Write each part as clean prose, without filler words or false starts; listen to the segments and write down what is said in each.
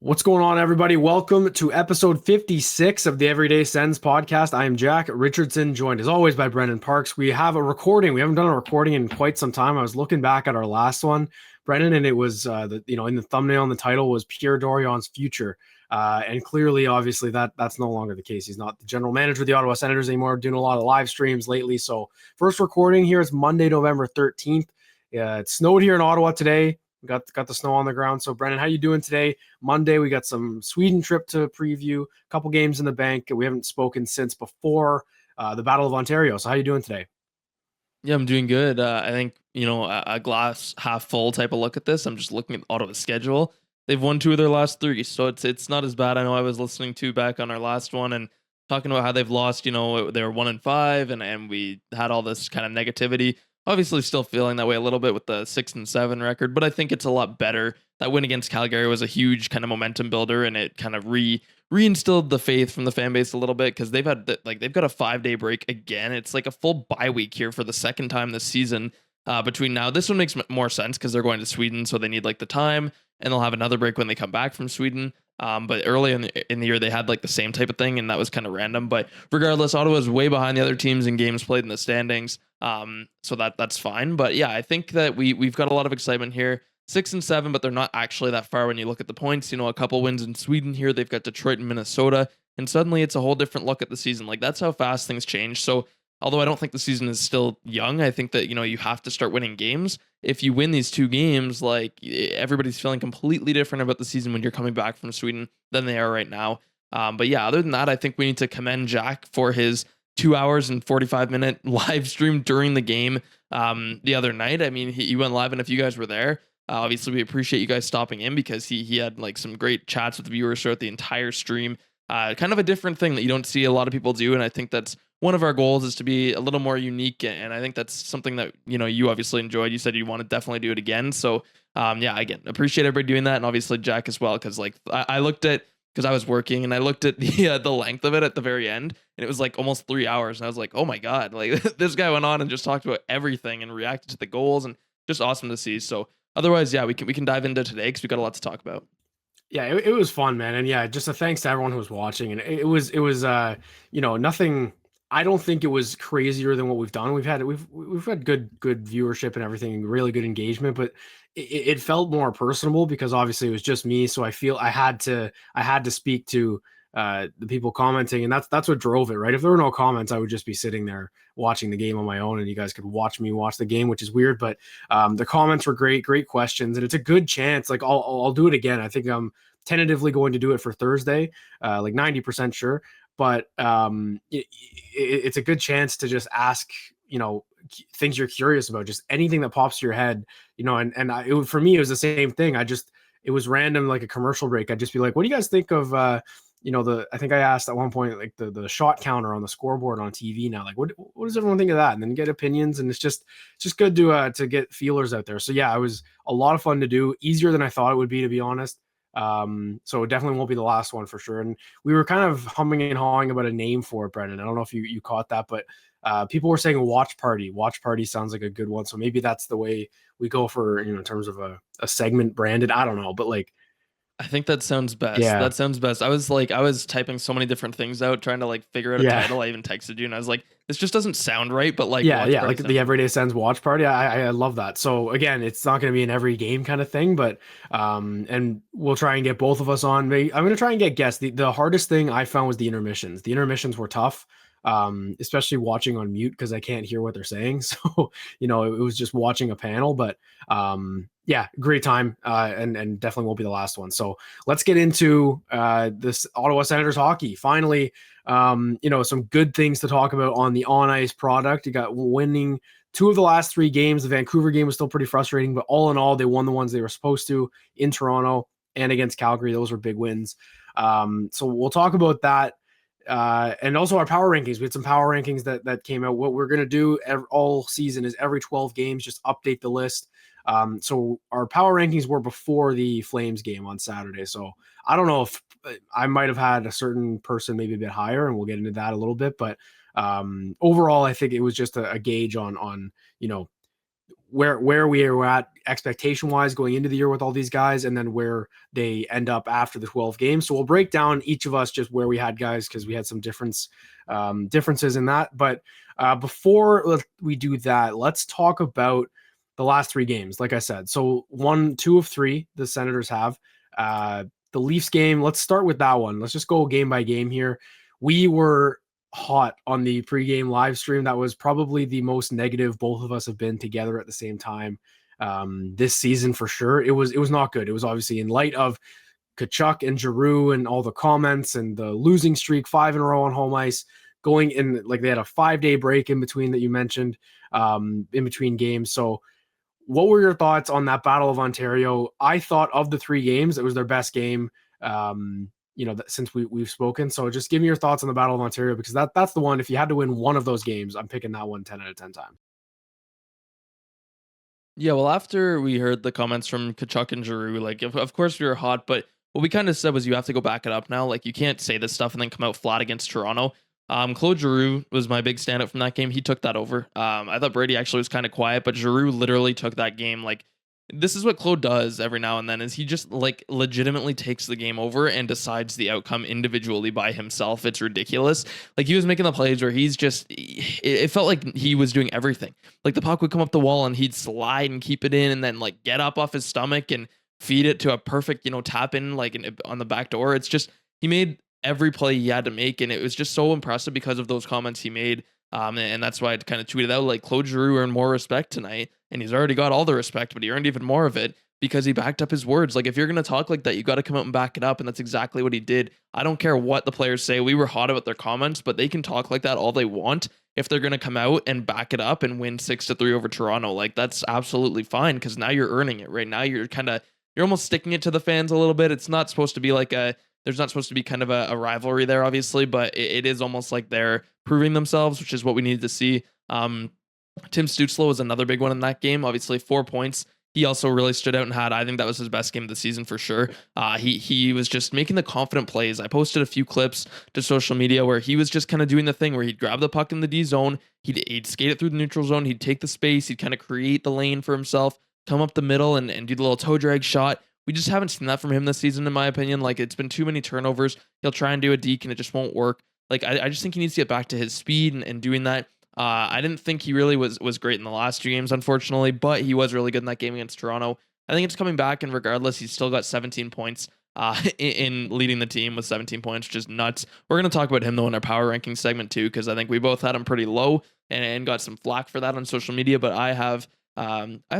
What's going on, everybody? Welcome to episode 56 of the Everyday Sens podcast. I am Jack Richardson, joined as always by Brennan Parks. We have a recording. We haven't done a recording in quite some time. I was looking back at our last one, Brennan, and it was in the thumbnail and the title was Pierre Dorion's future. And clearly, obviously, that's no longer the case. He's not the general manager of the Ottawa Senators anymore, doing a lot of live streams lately. So first recording here is Monday, November 13th. It snowed here in Ottawa today. We got the snow on the ground. So Brennan, how you doing today? Monday, we got some Sweden trip to preview, a couple games in the bank. We haven't spoken since before the Battle of Ontario. So how you doing today? Yeah, I'm doing good. I think, a glass half full type of look at this. I'm just looking at Ottawa's schedule. They've won two of their last three, so it's not as bad. I know I was listening to back on our last one and talking about how they've lost, they were 1-5 and we had all this kind of negativity. Obviously still feeling that way a little bit with the 6-7 record, but I think it's a lot better. That win against Calgary was a huge kind of momentum builder, and it kind of reinstilled the faith from the fan base a little bit, because they've got a 5-day break again. It's like a full bye week here for the second time this season. Between now, this one makes more sense because they're going to Sweden, so they need like the time, and they'll have another break when they come back from Sweden. But early in the year, they had like the same type of thing, and that was kind of random. But regardless, Ottawa's way behind the other teams in games played in the standings. So that's fine. But yeah, I think that we've got a lot of excitement here. 6-7, but they're not actually that far when you look at the points. A couple wins in Sweden here. They've got Detroit and Minnesota, and suddenly it's a whole different look at the season. Like, that's how fast things change. So although I don't think the season is still young, I think that, you have to start winning games. If you win these two games, like, everybody's feeling completely different about the season when you're coming back from Sweden than they are right now. But yeah, other than that, I think we need to commend Jack for his 2 hours and 45-minute live stream during the game the other night. I mean, he went live, and if you guys were there, obviously we appreciate you guys stopping in, because he had like some great chats with viewers throughout the entire stream. Kind of a different thing that you don't see a lot of people do, and I think that's one of our goals, is to be a little more unique, and I think that's something that you obviously enjoyed. You said you want to definitely do it again, so yeah, again, appreciate everybody doing that, and obviously Jack as well, because like I looked at, because I was working, and I looked at the length of it at the very end, and it was like almost 3 hours, and I was like, oh my god, like this guy went on and just talked about everything and reacted to the goals, and just awesome to see. So otherwise, yeah, we can dive into today because we got a lot to talk about. Yeah, it was fun, man. And yeah, just a thanks to everyone who was watching. And it was nothing. I don't think it was crazier than what we've done. We've had good viewership and everything, really good engagement, but it felt more personable because obviously it was just me. So I feel I had to speak to the people commenting, and that's what drove it, right? If there were no comments, I would just be sitting there watching the game on my own, and you guys could watch me watch the game, which is weird. But the comments were great questions, and it's a good chance. Like, I'll do it again. I think I'm tentatively going to do it for Thursday, like 90% sure. But it's a good chance to just ask, things you're curious about, just anything that pops to your head, for me, it was the same thing. It was random, like a commercial break. I'd just be like, what do you guys think of, I think I asked at one point, like the shot counter on the scoreboard on TV now, like what does everyone think of that? And then get opinions, and it's just good to get feelers out there. So yeah, it was a lot of fun to do, easier than I thought it would be, to be honest. So it definitely won't be the last one for sure. And we were kind of humming and hawing about a name for it, Brendan. I don't know if you caught that, but people were saying watch party. Watch party sounds like a good one. So maybe that's the way we go for, in terms of a segment branded. I don't know, but like, I think that sounds best. yeah. That sounds best. I was typing so many different things out, trying to like figure out a Yeah. title. I even texted you, and I was like, this just doesn't sound right, but like, Yeah, watch yeah, party like sounds the good. Everyday Sens watch party. I love that. So again, it's not going to be an every game kind of thing, but and we'll try and get both of us on. I'm going to try and get guests. The hardest thing I found was the intermissions. The intermissions were tough, especially watching on mute because I can't hear what they're saying. So it was just watching a panel, but yeah, great time, and definitely won't be the last one. So let's get into this Ottawa Senators hockey. Finally, some good things to talk about on the on ice product. You got winning two of the last three games. The Vancouver game was still pretty frustrating, but all in all, they won the ones they were supposed to in Toronto and against Calgary. Those were big wins. So we'll talk about that. And also our power rankings. We had some power rankings that came out. What we're going to do all season is every 12 games, just update the list. So our power rankings were before the Flames game on Saturday. So I don't know if I might have had a certain person maybe a bit higher, and we'll get into that a little bit. But overall, I think it was just a gauge on where we are at expectation wise going into the year with all these guys, and then where they end up after the 12 games. So we'll break down each of us just where we had guys, because we had some differences in that. But before we do that, let's talk about the last 3 games. Like I said, so 2 of 3 the Senators have. The Leafs game, let's start with that one. Let's just go game by game here. We were hot on the pregame live stream. That was probably the most negative both of us have been together at the same time this season for sure. It was not good. It was obviously in light of Tkachuk and Giroux and all the comments and the losing streak, 5 in a row on home ice, going in, like they had a 5-day break in between that you mentioned, in between games. So what were your thoughts on that Battle of Ontario? I thought of the 3 games, it was their best game. Since we've spoken. So just give me your thoughts on the Battle of Ontario, because that's the one. If you had to win one of those games, I'm picking that one 10 out of 10 times. Yeah, well, after we heard the comments from Kachuk and Giroux, like, of course we were hot, but what we kind of said was you have to go back it up now. Like, you can't say this stuff and then come out flat against Toronto. Claude Giroux was my big standout from that game. He took that over. I thought Brady actually was kind of quiet, but Giroux literally took that game. Like, this is what Claude does every now and then, is he just like legitimately takes the game over and decides the outcome individually by himself. It's ridiculous. Like, he was making the plays where he's just, it felt like he was doing everything. Like, the puck would come up the wall and he'd slide and keep it in, and then like get up off his stomach and feed it to a perfect, tap in like on the back door. It's just, he made every play he had to make, and it was just so impressive because of those comments he made. And that's why I kind of tweeted out, like, Claude Giroux earned more respect tonight, and he's already got all the respect, but he earned even more of it because he backed up his words. Like, if you're going to talk like that, you got to come out and back it up, and that's exactly what he did. I don't care what the players say. We were hot about their comments, but they can talk like that all they want if they're going to come out and back it up and win 6-3 over Toronto. Like, that's absolutely fine, because now you're earning it. Right now, you're almost sticking it to the fans a little bit. It's not supposed to be like there's not supposed to be kind of a rivalry there, obviously, but it is almost like they're proving themselves, which is what we needed to see. Tim Stützle was another big one in that game. Obviously, 4 points. He also really stood out and I think that was his best game of the season for sure. He was just making the confident plays. I posted a few clips to social media where he was just kind of doing the thing where he'd grab the puck in the D zone, he'd skate it through the neutral zone, he'd take the space, he'd kind of create the lane for himself, come up the middle and do the little toe drag shot. We just haven't seen that from him this season, in my opinion. Like, it's been too many turnovers. He'll try and do a deke and it just won't work. Like, I just think he needs to get back to his speed and doing that. I didn't think he really was great in the last 2 games, unfortunately, but he was really good in that game against Toronto. I think it's coming back, and regardless, he's still got 17 points in leading the team with 17 points, which is nuts. We're going to talk about him, though, in our power ranking segment, too, because I think we both had him pretty low and got some flack for that on social media, but I have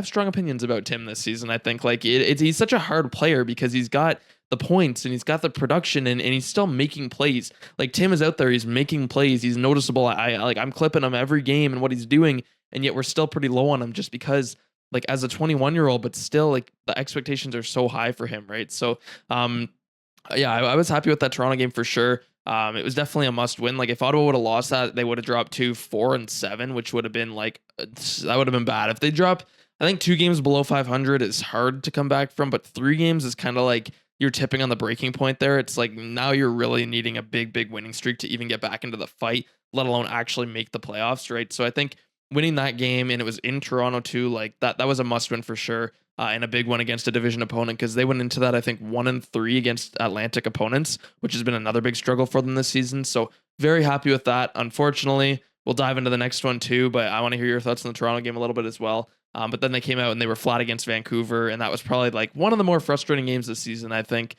strong opinions about Tim this season. I think like he's such a hard player because he's got the points and he's got the production and he's still making plays. Like, Tim is out there, he's making plays, he's noticeable. I'm clipping him every game and what he's doing, and yet we're still pretty low on him just because, like, as a 21-year-old, but still, like, the expectations are so high for him, right? So yeah, I was happy with that Toronto game for sure. It was definitely a must win. Like, if Ottawa would have lost that, they would have dropped to 4-7, which would have been like, that would have been bad. If they drop, I think 2 games below 500 is hard to come back from, but 3 games is kind of like you're tipping on the breaking point there. It's like now you're really needing a big winning streak to even get back into the fight, let alone actually make the playoffs, right? So I think winning that game, and it was in Toronto too, like that was a must win for sure. And a big one against a division opponent, because they went into that, I think, 1-3 against Atlantic opponents, which has been another big struggle for them this season. So very happy with that. Unfortunately, we'll dive into the next one too, but I want to hear your thoughts on the Toronto game a little bit as well. But then they came out and they were flat against Vancouver, and that was probably like one of the more frustrating games this season, I think,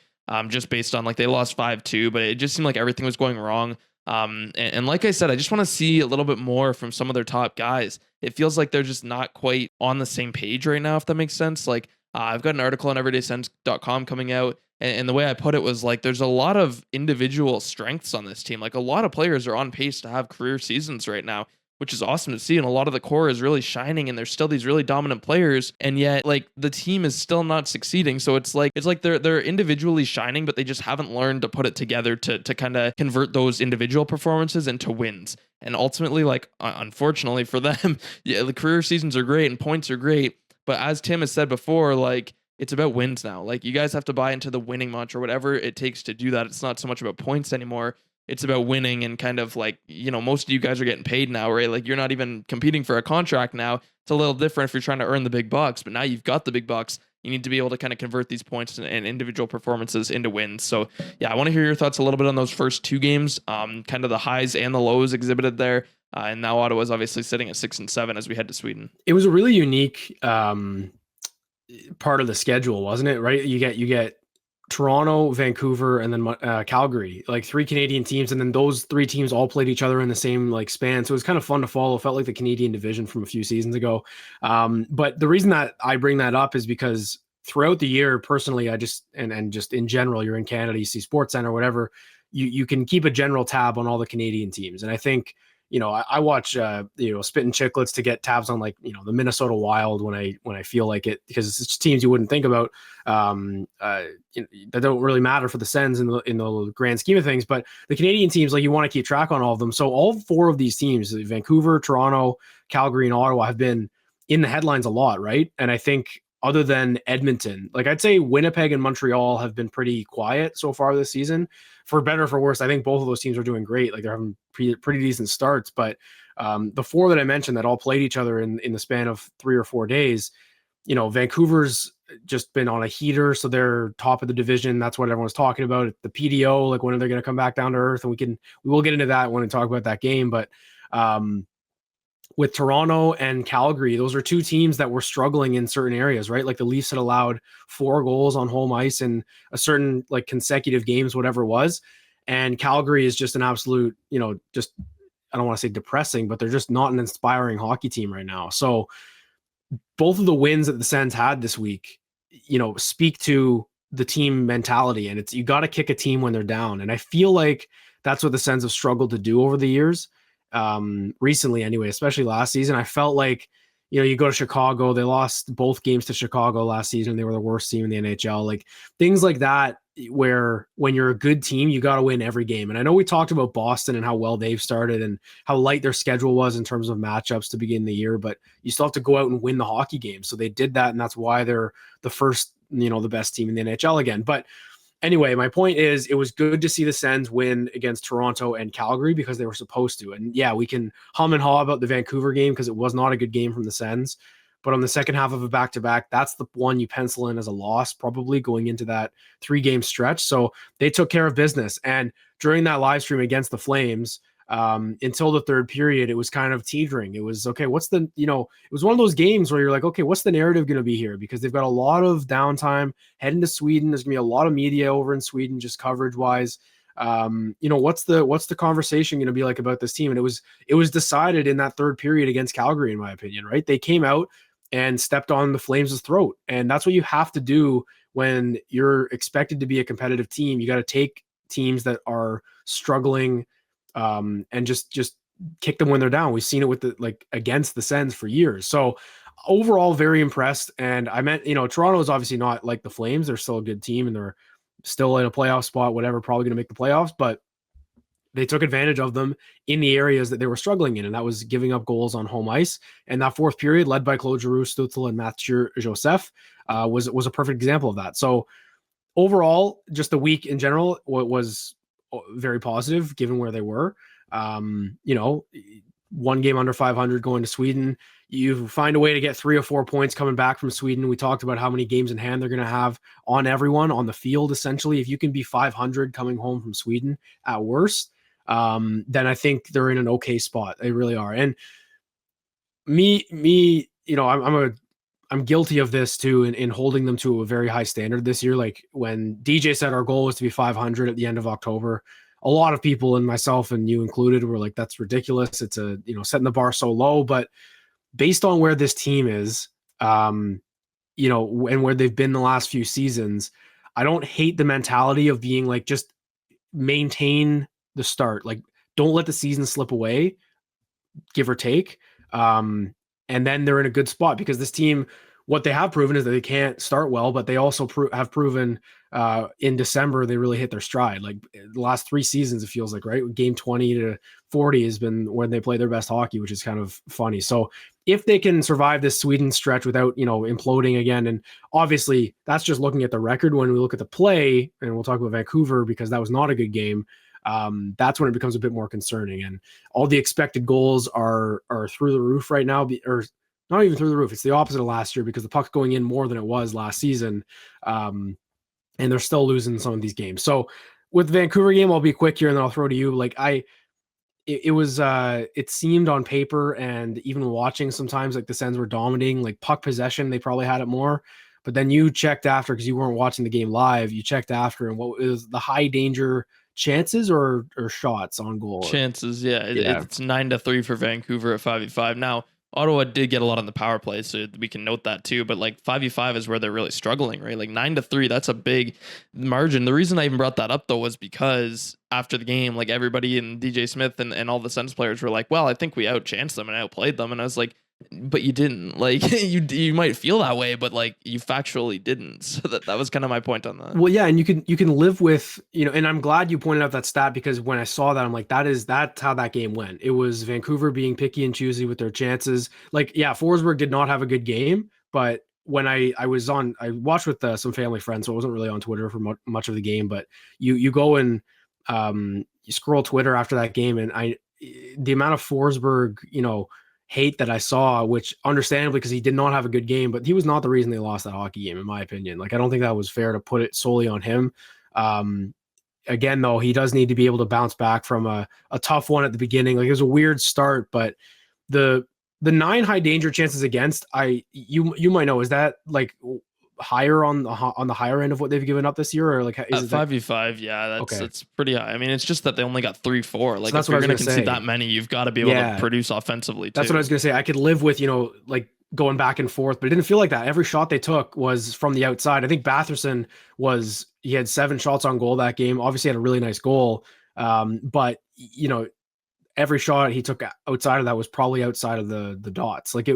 just based on like they lost 5-2, but it just seemed like everything was going wrong. And like I said, I just want to see a little bit more from some of their top guys. It feels like they're just not quite on the same page right now, if that makes sense. Like, I've got an article on everydaysens.com coming out, and the way I put it was like, there's a lot of individual strengths on this team. Like, a lot of players are on pace to have career seasons right now, which is awesome to see. And a lot of the core is really shining, and there's still these really dominant players, and yet like the team is still not succeeding. So it's like they're individually shining, but they just haven't learned to put it together to kind of convert those individual performances into wins. And ultimately, like, unfortunately for them, yeah, the career seasons are great and points are great, but as Tim has said before, like, it's about wins now. Like, you guys have to buy into the winning mantra, whatever it takes to do that. It's not so much about points anymore. it's about winning and kind of like, most of you guys are getting paid now, right? Like you're not even competing for a contract now. It's a little different if you're trying to earn the big bucks, but now you've got the big bucks. You need to be able to kind of convert these points and individual performances into wins. So yeah, I want to hear your thoughts a little bit on those first two games, kind of the highs and the lows exhibited there. And now Ottawa's obviously sitting at 6-7 as we head to Sweden. It was a really unique part of the schedule, wasn't it? Right? You get Toronto, Vancouver, and then Calgary, like three Canadian teams, and then those three teams all played each other in the same like span. So it was kind of fun to follow. It felt like the Canadian division from a few seasons ago. But the reason that I bring that up is because throughout the year, personally, I just and just in general, you're in Canada, you see SportsCenter, whatever, you can keep a general tab on all the Canadian teams, and I think. I watch Spit and Chicklets to get tabs on like the Minnesota Wild when I feel like it, because it's teams you wouldn't think about that don't really matter for the Sens in the grand scheme of things, but the Canadian teams, like, you want to keep track on all of them. So all four of these teams, Vancouver, Toronto, Calgary, and Ottawa, have been in the headlines a lot, right? And I think other than Edmonton, like I'd say Winnipeg and Montreal have been pretty quiet so far this season. For better or for worse, I think both of those teams are doing great. Like they're having pretty decent starts. But the four that I mentioned that all played each other in the span of 3 or 4 days, Vancouver's just been on a heater, so they're top of the division. That's what everyone's talking about. The PDO, like when are they going to come back down to earth? And we will get into that when we talk about that game. But with Toronto and Calgary, those are two teams that were struggling in certain areas, right? Like the Leafs had allowed 4 goals on home ice in a certain like consecutive games, whatever it was. And Calgary is just an absolute, just, I don't want to say depressing, but they're just not an inspiring hockey team right now. So both of the wins that the Sens had this week, speak to the team mentality. And it's, you got to kick a team when they're down. And I feel like that's what the Sens have struggled to do over the years. Recently anyway, especially last season. I felt like, you go to Chicago, they lost both games to Chicago last season. They were the worst team in the NHL. Like things like that, where when you're a good team, you got to win every game. And I know we talked about Boston and how well they've started and how light their schedule was in terms of matchups to begin the year, but you still have to go out and win the hockey game. So they did that, and that's why they're the first, the best team in the NHL again. But anyway, my point is, it was good to see the Sens win against Toronto and Calgary because they were supposed to. And yeah, we can hum and haw about the Vancouver game because it was not a good game from the Sens. But on the second half of a back-to-back, that's the one you pencil in as a loss, probably going into that 3-game stretch. So they took care of business. And during that live stream against the Flames, until the third period, it was kind of teetering. It was, okay, what's the, it was one of those games where you're like, okay, what's the narrative going to be here? Because they've got a lot of downtime heading to Sweden. There's gonna be a lot of media over in Sweden, just coverage wise. What's the conversation going to be like about this team? And it was decided in that third period against Calgary, in my opinion, right? They came out and stepped on the Flames' throat. And that's what you have to do when you're expected to be a competitive team. You got to take teams that are struggling, and just kick them when they're down. We've seen it with against the Sens for years. So overall, very impressed. And I meant, Toronto is obviously not like the Flames. They're still a good team and they're still in a playoff spot, whatever, probably going to make the playoffs, but they took advantage of them in the areas that they were struggling in. And that was giving up goals on home ice. And that fourth period, led by Claude Giroux, Stützle, and Mathieu Joseph, was a perfect example of that. So overall, just the week in general was very positive given where they were. One game under 500 going to Sweden. You find a way to get 3 or 4 points coming back from Sweden. We talked about how many games in hand they're going to have on everyone on the field. Essentially, if you can be 500 coming home from Sweden at worst, then I think they're in an okay spot. They really are. And I'm guilty of this too in holding them to a very high standard this year. Like when DJ said our goal was to be 500 at the end of October, a lot of people, and myself and you included, were like, that's ridiculous. It's setting the bar so low. But based on where this team is, and where they've been the last few seasons, I don't hate the mentality of being like, just maintain the start. Like, don't let the season slip away, give or take. And then they're in a good spot because this team, what they have proven is that they can't start well, but they also have proven in December they really hit their stride. Like the last 3 seasons, it feels like, right? Game 20 to 40 has been when they play their best hockey, which is kind of funny. So if they can survive this Sweden stretch without, imploding again, and obviously that's just looking at the record. When we look at the play, and we'll talk about Vancouver because that was not a good game. that's when it becomes a bit more concerning. And all the expected goals are through the roof right now, or not even through the roof. It's the opposite of last year because the puck's going in more than it was last season. And they're still losing some of these games. So with the Vancouver game, I'll be quick here and then I'll throw to you. Like it was it seemed on paper and even watching sometimes like the Sens were dominating, like puck possession, they probably had it more. But then you checked after because you weren't watching the game live. You checked after, and what was the high danger chances or shots on goal? Chances, yeah, Yeah, it's 9-3 for Vancouver at 5v5. Now, Ottawa did get a lot on the power play, so we can note that too. But like 5v5 is where they're really struggling, right? Like 9-3, that's a big margin. The reason I even brought that up though was because after the game, like everybody and DJ Smith and all the Sens players were like, "Well, I think we outchanced them and outplayed them," and I was like, but you didn't. Like you might feel that way, but like you factually didn't. So that was kind of my point on that. well, yeah, and you can live with, and I'm glad you pointed out that stat because when I saw that, I'm like, that's how that game went. It was Vancouver being picky and choosy with their chances. Like, yeah, Forsberg did not have a good game, but when I watched with some family friends, so I wasn't really on Twitter for much of the game. But you go and you scroll Twitter after that game, and the amount of Forsberg, hate that I saw, which understandably because he did not have a good game, but he was not the reason they lost that hockey game, in my opinion. Like, I don't think that was fair to put it solely on him. Again, though, he does need to be able to bounce back from a tough one at the beginning. Like, it was a weird start, but the 9 high danger chances against, you might know, is that like higher on the higher end of what they've given up this year, or like is At it that? 5v5, yeah, Okay, that's pretty high. I mean, it's just that they only got 3-4. so Like, that's if what I you're was going gonna to concede say. that many, you've got to be able to Yeah, produce offensively that's what I too. was gonna say. I could live with, like going back and forth, but it didn't feel like that. Every shot they took was from the outside. I think Batherson he had 7 shots on goal that game. Obviously had a really nice goal. But every shot he took outside of that was probably outside of the dots. Like,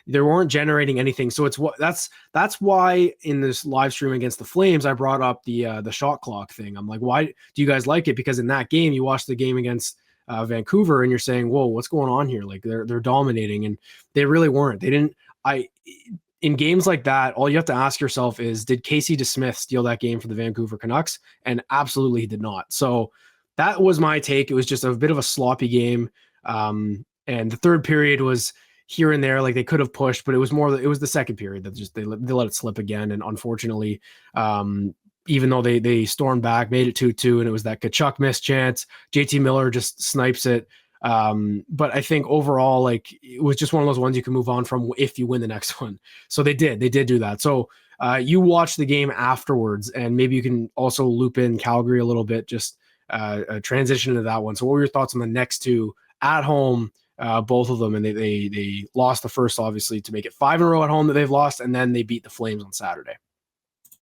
they weren't generating anything. So that's why in this live stream against the Flames, I brought up the shot clock thing. I'm like, why do you guys like it? Because in that game, you watched the game against Vancouver, and you're saying, "Whoa, what's going on here?" Like, they're dominating, and they really weren't. They didn't. In games like that, all you have to ask yourself is, did Casey DeSmith steal that game for the Vancouver Canucks? And absolutely, he did not. So that was my take. It was just a bit of a sloppy game, and the third period was here and there. Like, they could have pushed, but it was the second period that just they let it slip again, and unfortunately. Even though they stormed back, made it 2-2, and it was that Kachuk missed chance. JT Miller just snipes it. But I think overall, like, it was just one of those ones you can move on from if you win the next one. So they did do that. So you watched the game afterwards, and maybe you can also loop in Calgary a little bit, just transition into that one. So what were your thoughts on the next two at home? Both of them, and they lost the first, obviously, to make it 5 in a row at home that they've lost, and then they beat the Flames on Saturday.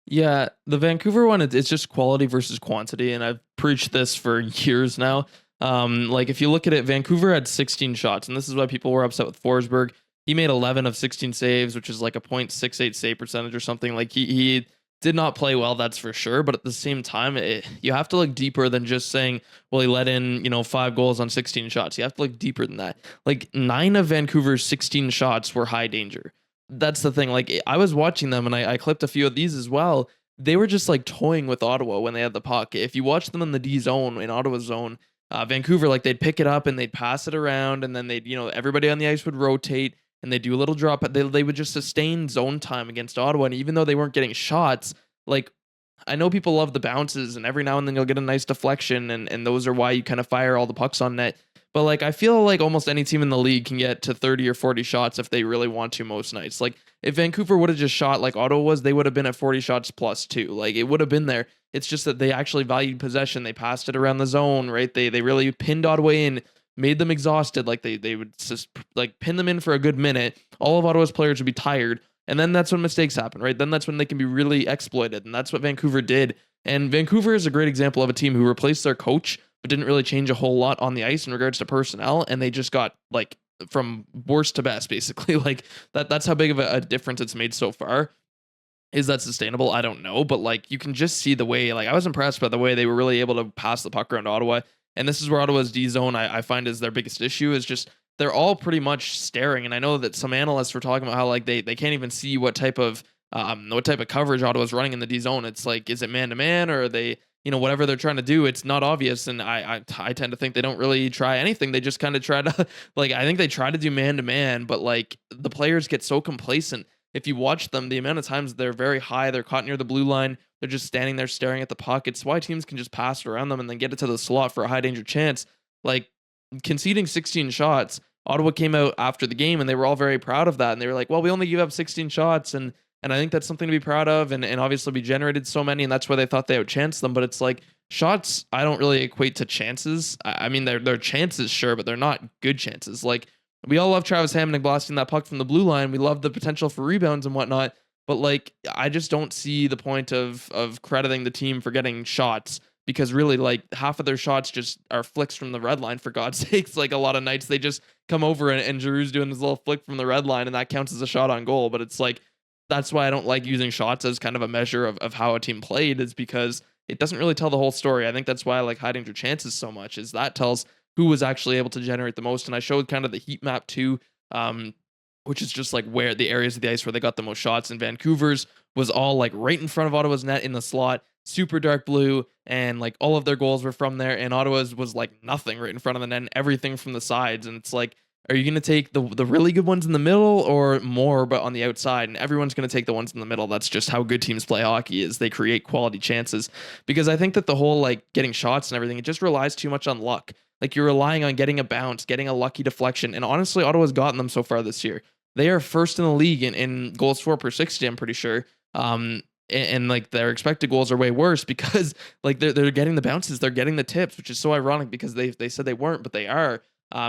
Yeah, the Vancouver one, it's just quality versus quantity, and I've preached this for years now. Like, if you look at it, Vancouver had 16 shots, and this is why people were upset with Forsberg. He made 11 of 16 saves, which is like a .68 save percentage or something. Like, he did not play well, that's for sure. But at the same time, you have to look deeper than just saying, well, he let in 5 goals on 16 shots. You have to look deeper than that. Like, 9 of Vancouver's 16 shots were high danger. That's the thing. Like, I was watching them, and I clipped a few of these as well. They were just like toying with Ottawa when they had the puck. If you watch them in the D zone, in Ottawa's zone, Vancouver, like, they'd pick it up and they'd pass it around, and then everybody on the ice would rotate and they'd do a little drop. They would just sustain zone time against Ottawa. And even though they weren't getting shots, like, I know people love the bounces, and every now and then you'll get a nice deflection, and those are why you kind of fire all the pucks on net. But like, I feel like almost any team in the league can get to 30 or 40 shots if they really want to most nights. Like, if Vancouver would have just shot like Ottawa was, they would have been at 40 shots plus too. Like, it would have been there. It's just that they actually valued possession. They passed it around the zone, right? They really pinned Ottawa in, made them exhausted. Like, they would just like pin them in for a good minute. All of Ottawa's players would be tired. And then that's when mistakes happen, right? Then that's when they can be really exploited. And that's what Vancouver did. And Vancouver is a great example of a team who replaced their coach, but didn't really change a whole lot on the ice in regards to personnel. And they just got like from worst to best, basically. Like, that's how big of a difference it's made so far. Is that sustainable? I don't know. But like, you can just see the way, like, I was impressed by the way they were really able to pass the puck around Ottawa. And this is where Ottawa's D zone, I find, is their biggest issue, is just they're all pretty much staring. And I know that some analysts were talking about how like they can't even see what type of coverage Ottawa's running in the D zone. It's like, is it man to man, or are they whatever they're trying to do, it's not obvious. And I tend to think they don't really try anything. They just kind of try to like, I think they try to do man to man, but like the players get so complacent. If you watch them, the amount of times they're very high, they're caught near the blue line, they're just standing there staring at the puck. It's why teams can just pass it around them and then get it to the slot for a high danger chance. Like conceding 16 shots, Ottawa came out after the game and they were all very proud of that. And they were like, well, we only gave up 16 shots. And I think that's something to be proud of. And obviously we generated so many, and that's why they thought they outchanced them. But it's like shots, I don't really equate to chances. I mean, they're chances, sure, but they're not good chances. Like we all love Travis Hamonic blasting that puck from the blue line. We love the potential for rebounds and whatnot. But like, I just don't see the point of crediting the team for getting shots, because really like half of their shots just are flicks from the red line, for God's sakes. Like a lot of nights they just come over and Giroux's doing his little flick from the red line and that counts as a shot on goal. But it's like, that's why I don't like using shots as kind of a measure of how a team played, is because it doesn't really tell the whole story. I think that's why I like hiding your chances so much, is that tells who was actually able to generate the most. And I showed kind of the heat map too, which is just like where the areas of the ice where they got the most shots. And Vancouver's was all like right in front of Ottawa's net in the slot, super dark blue, and like all of their goals were from there. And Ottawa's was like nothing right in front of the net, and everything from the sides. And it's like, are you going to take the really good ones in the middle or more, but on the outside? And everyone's going to take the ones in the middle. That's just how good teams play hockey, is they create quality chances. Because I think that the whole like getting shots and everything, it just relies too much on luck. Like you're relying on getting a bounce, getting a lucky deflection. And honestly, Ottawa's gotten them so far this year. They are first in the league in goals for per 60, I'm pretty sure. And like their expected goals are way worse because like they're getting the bounces, they're getting the tips, which is so ironic because they said they weren't, but they are.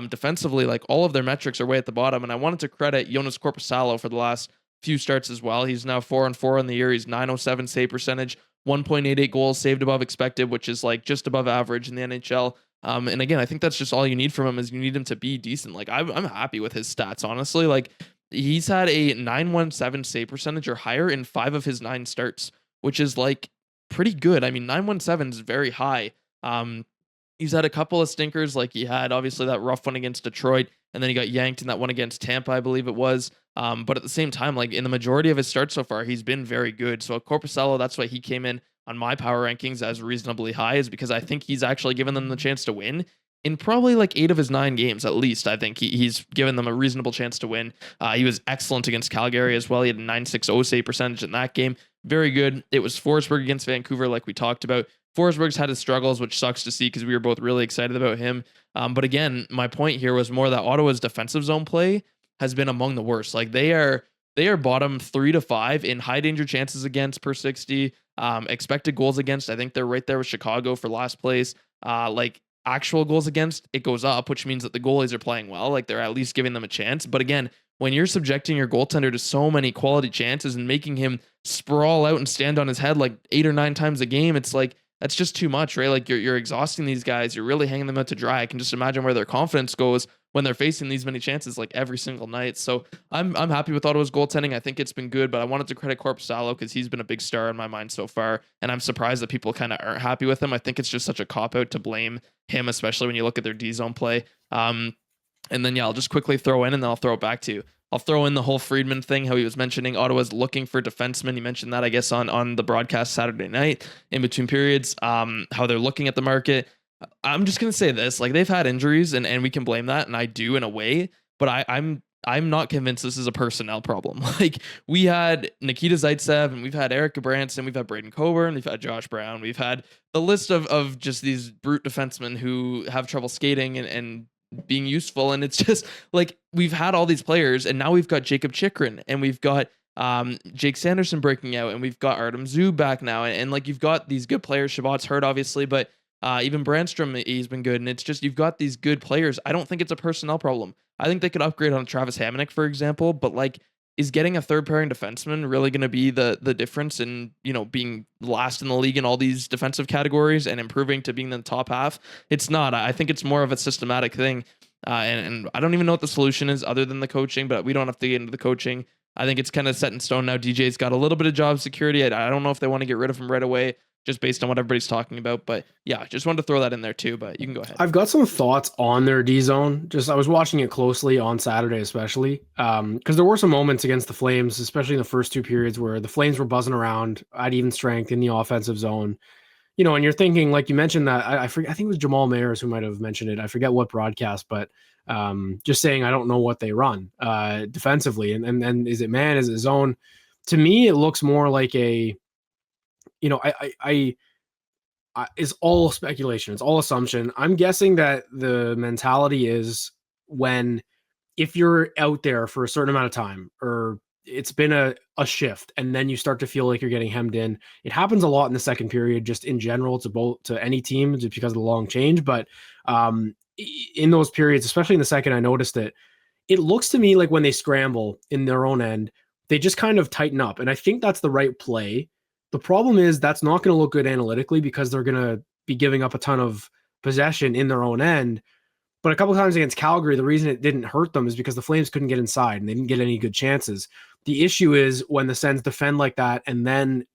Defensively, like all of their metrics are way at the bottom. And I wanted to credit Jonas Korpisalo for the last few starts as well. He's now 4-4 in the year. He's 907 save percentage, 1.88 goals saved above expected, which is like just above average in the NHL. And again, I think that's just all you need from him, is you need him to be decent. Like I'm happy with his stats, honestly. Like he's had a 917 save percentage or higher in 5 of his 9 starts, which is like pretty good. I mean, 917 is very high. He's had a couple of stinkers, like he had obviously that rough one against Detroit, and then he got yanked in that one against Tampa, I believe it was. But at the same time, like in the majority of his starts so far, he's been very good. So Korpisalo, that's why he came in on my power rankings as reasonably high, is because I think he's actually given them the chance to win in probably like 8 of his 9 games, at least. I think he's given them a reasonable chance to win. He was excellent against Calgary as well. He had a 960 save percentage in that game. Very good. It was Forsberg against Vancouver, like we talked about. Forsberg's had his struggles, which sucks to see because we were both really excited about him. But again, my point here was more that Ottawa's defensive zone play has been among the worst. Like they are bottom 3 to 5 in high danger chances against per 60. Expected goals against, I think they're right there with Chicago for last place. Like actual goals against, it goes up, which means that the goalies are playing well. Like they're at least giving them a chance. But again, when you're subjecting your goaltender to so many quality chances and making him sprawl out and stand on his head like 8 or 9 times a game, it's like, that's just too much, right? Like you're exhausting these guys. You're really hanging them out to dry. I can just imagine where their confidence goes when they're facing these many chances like every single night. So I'm happy with Ottawa's goaltending. I think it's been good, but I wanted to credit Korpisalo because he's been a big star in my mind so far. And I'm surprised that people kind of aren't happy with him. I think it's just such a cop out to blame him, especially when you look at their D zone play. And then I'll just quickly throw in, and then I'll throw it back to you. I'll throw in the whole Friedman thing, how he was mentioning Ottawa's looking for defensemen. He mentioned that, I guess, on the broadcast Saturday night in between periods, how they're looking at the market. I'm just going to say this, like they've had injuries and we can blame that. And I do in a way, but I'm not convinced this is a personnel problem. Like we had Nikita Zaitsev, and we've had Eric Branson, we've had Braden Coburn, we've had Josh Brown, we've had the list of just these brute defensemen who have trouble skating and being useful. And it's just like we've had all these players, and now we've got Jacob Chikrin, and we've got Jake Sanderson breaking out, and we've got Artem Zub back now, and like you've got these good players. Shabbat's hurt obviously, but even Brandstrom, he's been good, and it's just you've got these good players. I don't think it's a personnel problem. I think they could upgrade on Travis Hamonic, for example, but like, is getting a third pairing defenseman really going to be the difference in, being last in the league in all these defensive categories and improving to being in the top half? It's not. I think it's more of a systematic thing. And I don't even know what the solution is other than the coaching, but we don't have to get into the coaching. I think it's kind of set in stone now. DJ's got a little bit of job security. I don't know if they want to get rid of him right away, just based on what everybody's talking about. But yeah, just wanted to throw that in there too, but you can go ahead. I've got some thoughts on their D zone. I was watching it closely on Saturday, especially because there were some moments against the Flames, especially in the first 2 periods, where the Flames were buzzing around at even strength in the offensive zone. And you're thinking, like you mentioned that I forget, I think it was Jamal Mayers who might have mentioned it. I forget what broadcast, but just saying I don't know what they run defensively, and is it man, is it zone? To me, it looks more like a, you know, is all speculation. It's all assumption. I'm guessing that the mentality is when if you're out there for a certain amount of time or it's been a shift and then you start to feel like you're getting hemmed in. It happens a lot in the second period, just in general to any team just because of the long change. But in those periods, especially in the second, I noticed it. It looks to me like when they scramble in their own end, they just kind of tighten up. And I think that's the right play. The problem is that's not going to look good analytically because they're going to be giving up a ton of possession in their own end. But a couple of times against Calgary, the reason it didn't hurt them is because the Flames couldn't get inside and they didn't get any good chances. The issue is when the Sens defend like that and then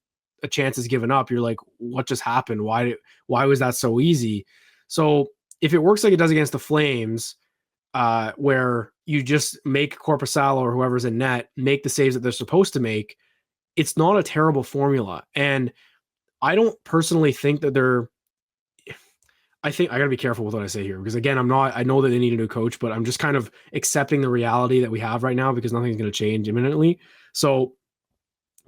a chance is given up, you're like, what just happened? Why was that so easy? So if it works like it does against the Flames, where you just make Corpusalo or whoever's in net make the saves that they're supposed to make, it's not a terrible formula. And I don't personally think that they're I think I got to be careful with what I say here because again, I know that they need a new coach, but I'm just kind of accepting the reality that we have right now because nothing's going to change imminently. So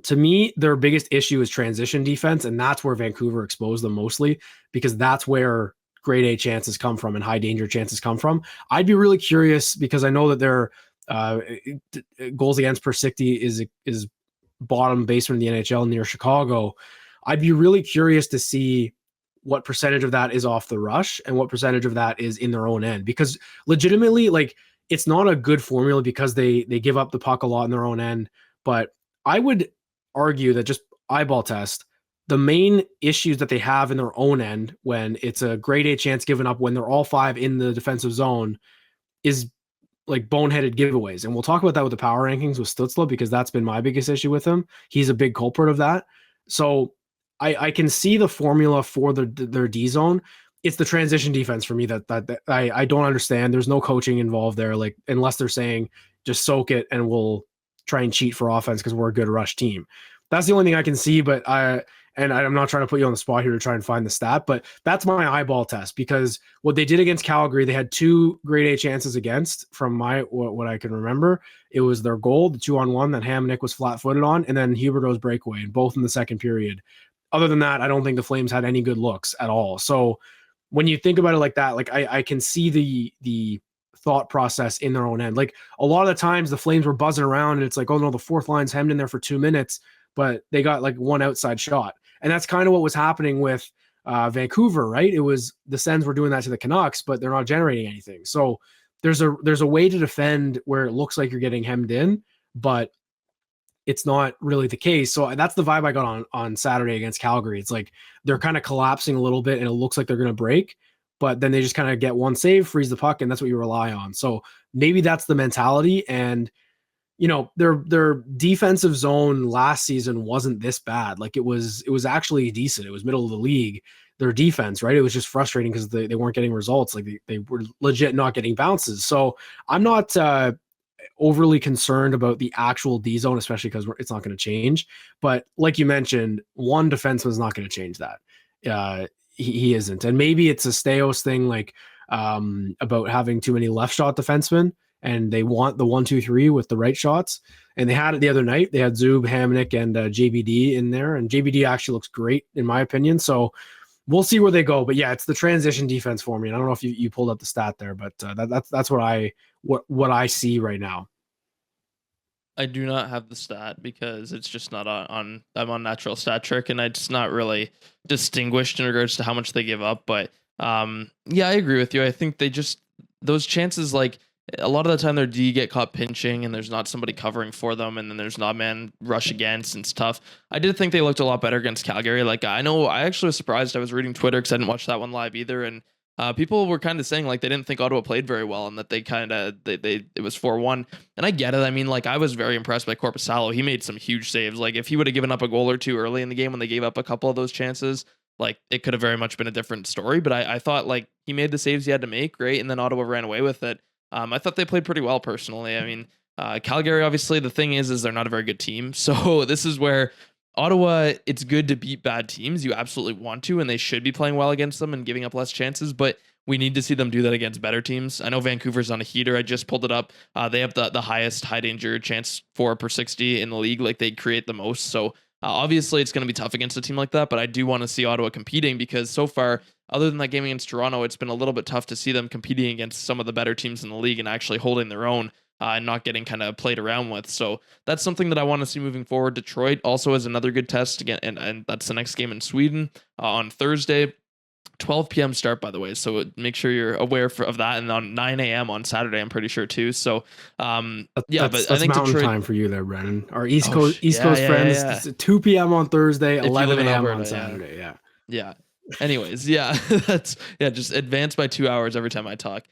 to me, their biggest issue is transition defense, and that's where Vancouver exposed them mostly because that's where grade A chances come from and high danger chances come from. I'd be really curious because I know that their goals against per 60 is bottom basement in the NHL near Chicago. I'd be really curious to see what percentage of that is off the rush and what percentage of that is in their own end because legitimately like it's not a good formula because they give up the puck a lot in their own end, but I would argue that just eyeball test the main issues that they have in their own end when it's a grade A chance given up when they're all five in the defensive zone is like boneheaded giveaways. And we'll talk about that with the power rankings with Stutzla because that's been my biggest issue with him. He's a big culprit of that. So I can see the formula for their D zone. It's the transition defense for me that I don't understand. There's no coaching involved there, like unless they're saying just soak it and we'll try and cheat for offense because we're a good rush team. That's the only thing I can see. But I'm not trying to put you on the spot here to try and find the stat, but that's my eyeball test because what they did against Calgary, they had two grade A chances against from what I can remember. It was their goal, the 2-on-1 that Hamnick was flat-footed on, and then Huberdeau's breakaway, and both in the second period. Other than that, I don't think the Flames had any good looks at all. So when you think about it like that, like I can see the thought process in their own end. Like a lot of the times the Flames were buzzing around and it's like, oh no, the fourth line's hemmed in there for 2 minutes, but they got like one outside shot. And that's kind of what was happening with Vancouver, right? It was the Sens were doing that to the Canucks, but they're not generating anything. So there's a way to defend where it looks like you're getting hemmed in, but it's not really the case. So that's the vibe I got on Saturday against Calgary. It's like they're kind of collapsing a little bit and it looks like they're going to break, but then they just kind of get one save, freeze the puck, and that's what you rely on. So maybe that's the mentality. And their defensive zone last season wasn't this bad. Like it was actually decent. It was middle of the league. Their defense, right? It was just frustrating because they weren't getting results. Like they were legit not getting bounces. So I'm not overly concerned about the actual D zone, especially because it's not going to change. But like you mentioned, one defenseman is not going to change that. He isn't. And maybe it's a Steos thing, like about having too many left shot defensemen, and they want the 1-2-3 with the right shots. And they had it the other night. They had Zub, Hamnick, and JBD in there, and JBD actually looks great in my opinion. So we'll see where they go. But yeah, it's the transition defense for me. And I don't know if you pulled up the stat there, but that's what I see right now. I do not have the stat because it's just not on I'm on natural stat trick and it's not really distinguished in regards to how much they give up. But yeah, I agree with you. I think they just those chances, like a lot of the time their D get caught pinching and there's not somebody covering for them, and then there's not man rush against, and it's tough. I did think they looked a lot better against Calgary. Like I know I actually was surprised. I was reading Twitter because I didn't watch that one live either, and people were kind of saying like they didn't think Ottawa played very well and that they kind of they it was 4-1. And I get it. I mean, like I was very impressed by Corpusalo. He made some huge saves. Like if he would have given up a goal or two early in the game when they gave up a couple of those chances, like it could have very much been a different story. But I thought like he made the saves he had to make, great, and then Ottawa ran away with it. I thought they played pretty well personally. I mean, Calgary, obviously, the thing is they're not a very good team. So this is where Ottawa, it's good to beat bad teams. You absolutely want to, and they should be playing well against them and giving up less chances. But we need to see them do that against better teams. I know Vancouver's on a heater. I just pulled it up. They have the highest high danger chance for per 60 in the league. Like they create the most. So obviously it's going to be tough against a team like that. But I do want to see Ottawa competing because so far, other than that game against Toronto, it's been a little bit tough to see them competing against some of the better teams in the league and actually holding their own. And not getting kind of played around with. So that's something that I want to see moving forward. Detroit also has another good test again, and that's the next game in Sweden on Thursday. 12 p.m. start, by the way. So make sure you're aware of that. And on 9 a.m. on Saturday, I'm pretty sure too. So, That's I think mountain Detroit. time for you there, Brennan. Our East Oh, Coast yeah, friends. yeah. It's 2 p.m. on Thursday, If you 11 live in a.m. Alberta, on Saturday. Yeah. Yeah. Anyways, yeah, that's just advance by 2 hours every time I talk.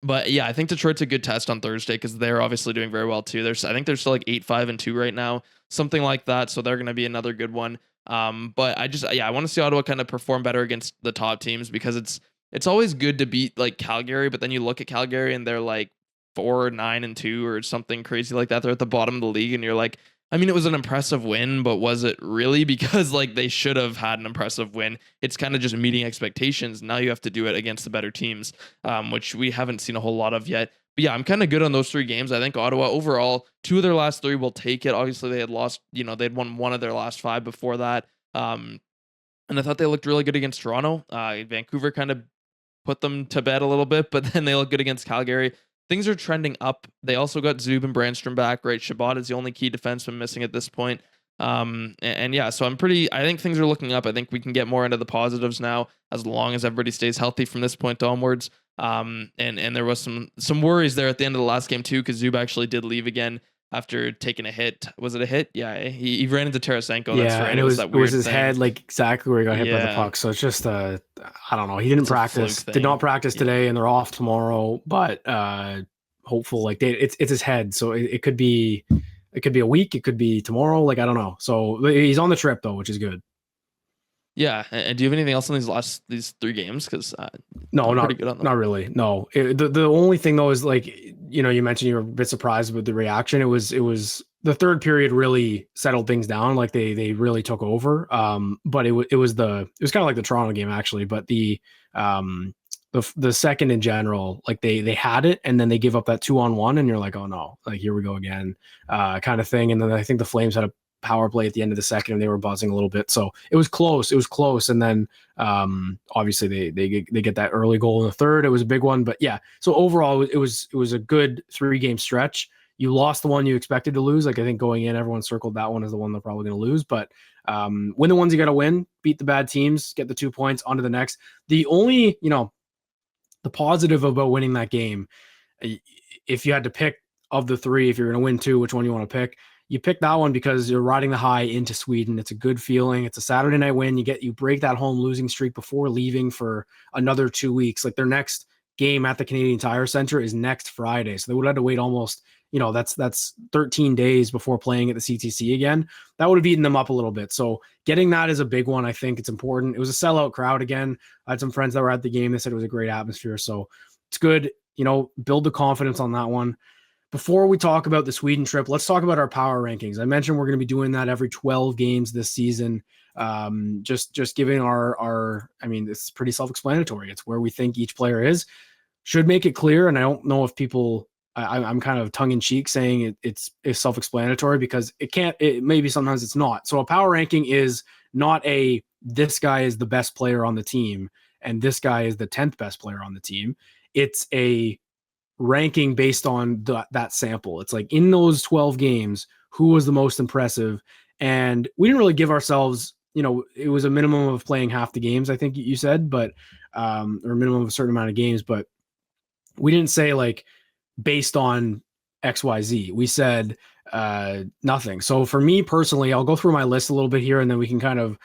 But yeah, I think Detroit's a good test on Thursday because they're obviously doing very well too. I think they're still like 8-5-2 right now, something like that. So they're going to be another good one. But I want to see Ottawa kind of perform better against the top teams because it's always good to beat like Calgary, but then you look at Calgary and they're like 4-9-2 or something crazy like that. They're at the bottom of the league, and you're like, I mean, it was an impressive win, but was it really? Because like they should have had an impressive win. It's kind of just meeting expectations. Now you have to do it against the better teams, which we haven't seen a whole lot of yet. But yeah, I'm kind of good on those three games. I think Ottawa overall, 2 of their last 3 will take it. Obviously, they had lost, they'd won 1 of their last 5 before that. And I thought they looked really good against Toronto. Vancouver kind of put them to bed a little bit, but then they look good against Calgary. Things are trending up. They also got Zub and Brandstrom back, right? Shabbat is the only key defenseman missing at this point. And yeah, so I think things are looking up. I think we can get more into the positives now as long as everybody stays healthy from this point onwards. And there was some worries there at the end of the last game too, because Zub actually did leave again after taking a hit. Was it a hit? Yeah, he ran into Tarasenko. Yeah, That's right. and It was that it was weird his thing. head, like exactly where he got hit by the Yeah. puck. So it's just I don't know. He didn't It's a practice. fluke Did not thing. practice today, and they're off tomorrow. But hopeful, like it's his head, so it could be a week. It could be tomorrow. Like I don't know. So he's on the trip though, which is good. Yeah, and do you have anything else on these 3 games? Because No, I'm not pretty good on them. not really. No, the only thing though is like you mentioned you were a bit surprised with the reaction. It was the third period really settled things down. Like they really took over. But it was kind of like the Toronto game actually. But the second in general, like they had it and then they give up that 2-on-1 and you're like, oh no, like here we go again, kind of thing. And then I think the Flames had a power play at the end of the second and they were buzzing a little bit. So it was close. And then obviously they get that early goal in the third. It was a big one, but yeah. So overall it was a good 3-game stretch. You lost the one you expected to lose. Like I think going in, everyone circled that one as the one they're probably going to lose, but win the ones you got to win, beat the bad teams, get the 2 points onto the next. The only, the positive about winning that game, if you had to pick of the 3, if you're going to win 2, which one you want to pick, you pick that one because you're riding the high into Sweden. It's a good feeling. It's a Saturday night win. You break that home losing streak before leaving for another 2 weeks. Like their next game at the Canadian Tire Center is next Friday. So they would have to wait almost, that's 13 days before playing at the CTC again. That would have eaten them up a little bit. So getting that is a big one. I think it's important. It was a sellout crowd again. I had some friends that were at the game. They said it was a great atmosphere. So it's good, build the confidence on that one. Before we talk about the Sweden trip, let's talk about our power rankings. I mentioned we're going to be doing that every 12 games this season. Just giving I mean, it's pretty self-explanatory. It's where we think each player is. Should make it clear, and I don't know if people, I'm kind of tongue-in-cheek saying it's self-explanatory because maybe sometimes it's not. So a power ranking is not this guy is the best player on the team and this guy is the 10th best player on the team. It's a ranking based on that sample. It's like in those 12 games, who was the most impressive? And we didn't really give ourselves, it was a minimum of playing half the games, I think you said, but or a minimum of a certain amount of games, but we didn't say like based on XYZ. We said nothing. So for me personally, I'll go through my list a little bit here and then we can kind of,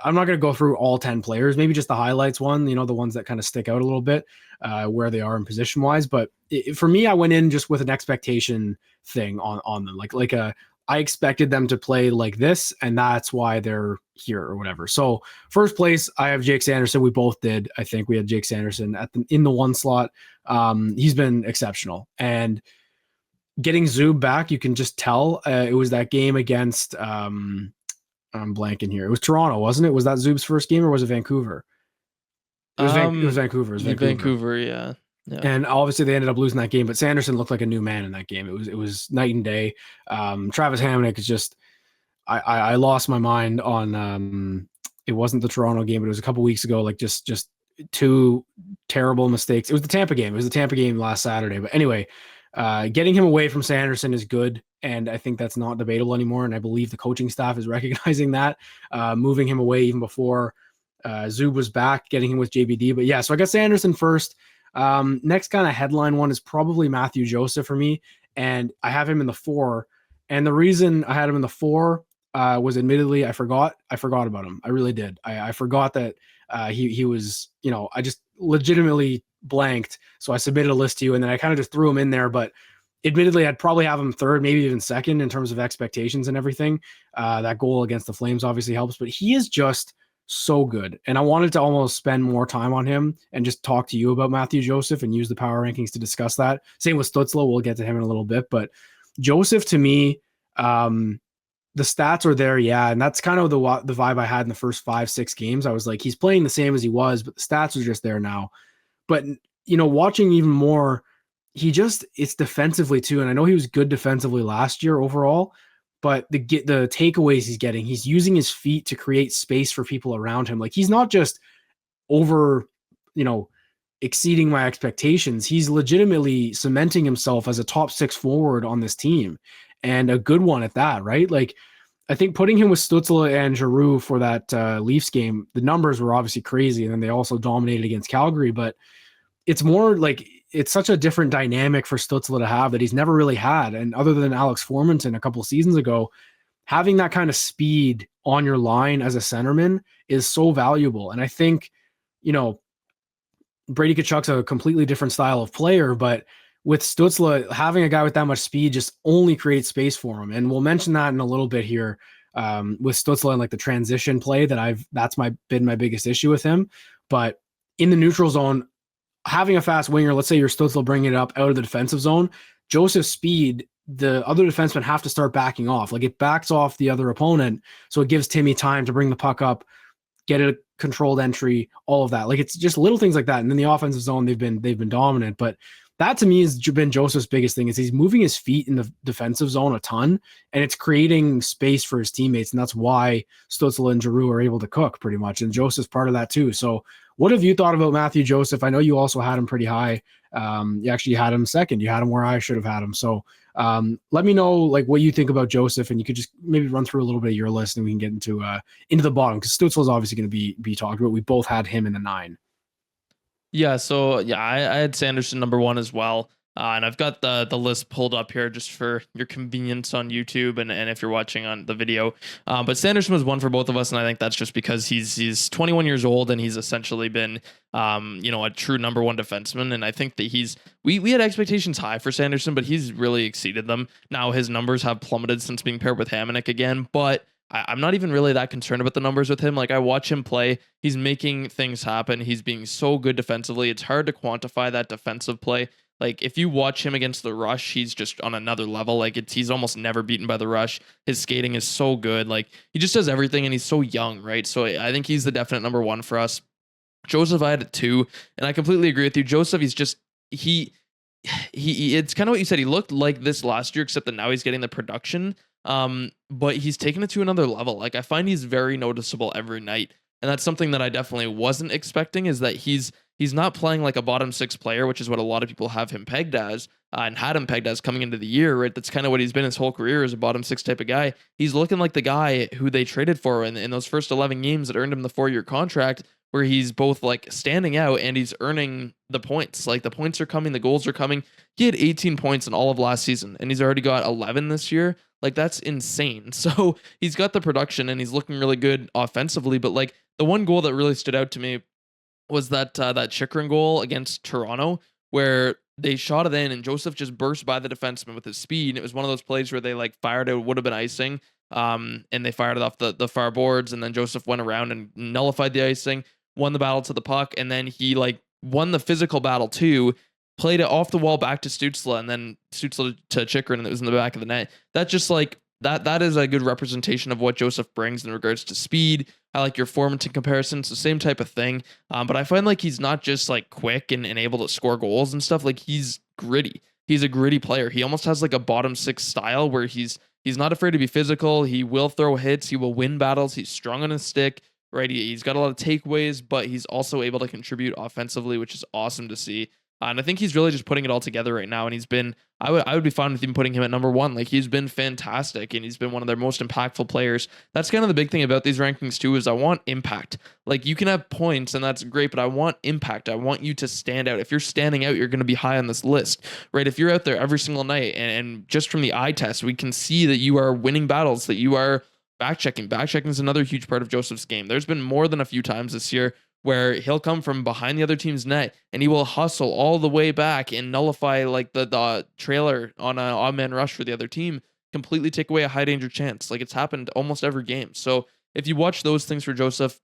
I'm not going to go through all 10 players, maybe just the highlights one, the ones that kind of stick out a little bit, where they are in position wise. But for me, I went in just with an expectation thing on them. I expected them to play like this, and that's why they're here or whatever. So first place, I have Jake Sanderson. We both did. I think we had Jake Sanderson in the 1 slot. He's been exceptional. And getting Zub back, you can just tell it was that game against I'm blanking here. It was Toronto, wasn't it? Was that Zub's first game or was it Vancouver? It was Vancouver. It was Vancouver. Vancouver, yeah. Yeah. And obviously they ended up losing that game, but Sanderson looked like a new man in that game. It was night and day. Travis Hamonic is just I lost my mind on it wasn't the Toronto game, but it was a couple weeks ago. Like just two terrible mistakes. It was the Tampa game. It was the Tampa game last Saturday. But anyway, getting him away from Sanderson is good, and I think that's not debatable anymore. And I believe the coaching staff is recognizing that, moving him away even before Zub was back, getting him with JBD. But yeah, so I got Sanderson first. Next kind of headline one is probably Matthew Joseph for me, and I have him in the 4. And the reason I had him in the 4 was admittedly I forgot about him. I really did. I forgot that he was, I just legitimately blanked. So I submitted a list to you, and then I kind of just threw him in there. But admittedly, I'd probably have him third, maybe even second in terms of expectations and everything. That goal against the Flames obviously helps, but he is just so good. And I wanted to almost spend more time on him and just talk to you about Matthew Joseph and use the power rankings to discuss that. Same with Stützle. We'll get to him in a little bit, but Joseph to me, the stats are there. Yeah. And that's kind of the vibe I had in the first 5-6 games. I was like, he's playing the same as he was, but the stats are just there now. But, watching even more, it's defensively too. And I know he was good defensively last year overall, but the takeaways he's getting, he's using his feet to create space for people around him. Like he's not just over, exceeding my expectations. He's legitimately cementing himself as a top 6 forward on this team, and a good one at that, right? Like I think putting him with Stützle and Giroux for that Leafs game, the numbers were obviously crazy, and then they also dominated against Calgary, but it's more like it's such a different dynamic for Stützle to have that he's never really had. And other than Alex Formanton a couple of seasons ago, having that kind of speed on your line as a centerman is so valuable. And I think, Brady Tkachuk's a completely different style of player, but with Stützle, having a guy with that much speed just only creates space for him. And we'll mention that in a little bit here with Stützle and like the transition play that's been my biggest issue with him. But in the neutral zone, having a fast winger, let's say you're Stützle bringing it up out of the defensive zone, Joseph's speed, the other defensemen have to start backing off. Like it backs off the other opponent. So it gives Timmy time to bring the puck up, get a controlled entry, all of that. Like it's just little things like that. And then the offensive zone, they've been dominant. But that to me has been Joseph's biggest thing is he's moving his feet in the defensive zone a ton, and it's creating space for his teammates. And that's why Stützle and Giroux are able to cook pretty much. And Joseph's part of that too. So what have you thought about Matthew Joseph? I know you also had him pretty high. You actually had him second. You had him where I should have had him. So let me know like what you think about Joseph, and you could just maybe run through a little bit of your list, and we can get into the bottom because Stützle is obviously going to be talked about. We both had him in the 9. Yeah, so yeah, I had Sanderson number 1 as well. And I've got the list pulled up here just for your convenience on YouTube and if you're watching on the video. But Sanderson was 1 for both of us, and I think that's just because he's 21 years old and he's essentially been a true number 1 defenseman. And I think that we had expectations high for Sanderson, but he's really exceeded them. Now his numbers have plummeted since being paired with Hamonic again, but I'm not even really that concerned about the numbers with him. Like I watch him play, he's making things happen. He's being so good defensively. It's hard to quantify that defensive play. Like if you watch him against the rush, he's just on another level. Like he's almost never beaten by the rush. His skating is so good. Like he just does everything, and he's so young, right? So I think he's the definite number 1 for us. Joseph, I had it 2, and I completely agree with you. Joseph, he's just he it's kind of what you said. He looked like this last year, except that now he's getting the production. But he's taken it to another level. Like I find he's very noticeable every night. And that's something that I definitely wasn't expecting, is that he's not playing like a bottom 6 player, which is what a lot of people have him pegged as and had him pegged as coming into the year, right? That's kind of what he's been his whole career, as a bottom 6 type of guy. He's looking like the guy who they traded for in those first 11 games that earned him the 4-year contract, where he's both like standing out and he's earning the points. Like the points are coming, the goals are coming. He had 18 points in all of last season, and he's already got 11 this year. Like that's insane. So he's got the production and he's looking really good offensively. But like the one goal that really stood out to me was that Chychrun goal against Toronto, where they shot it in and Joseph just burst by the defenseman with his speed. And it was one of those plays where they like fired it, would have been icing. And they fired it off the far boards, and then Joseph went around and nullified the icing, won the battle to the puck, and then he like won the physical battle too. Played it off the wall back to Stützle, and then Stützle to Chychrun, and it was in the back of the net. That just like that is a good representation of what Joseph brings in regards to speed. I like your Formanton comparison. It's the same type of thing. But I find like he's not just like quick and able to score goals and stuff. Like he's gritty. He's a gritty player. He almost has like a bottom six style where he's not afraid to be physical. He will throw hits. He will win battles. He's strong on his stick. Right. He's got a lot of takeaways, but he's also able to contribute offensively, which is awesome to see. And I think he's really just putting it all together right now. And he's been, I would be fine with even putting him at number one. Like he's been fantastic and he's been one of their most impactful players. That's kind of the big thing about these rankings too, is I want impact. Like you can have points and that's great, but I want impact. I want you to stand out. If you're standing out, you're going to be high on this list, right? If you're out there every single night and just from the eye test, we can see that you are winning battles, that you are backchecking. Backchecking is another huge part of Joseph's game. There's been more than a few times this year where he'll come from behind the other team's net and he will hustle all the way back and nullify like the trailer on an odd man rush for the other team, completely take away a high danger chance. Like it's happened almost every game. So if you watch those things for Joseph,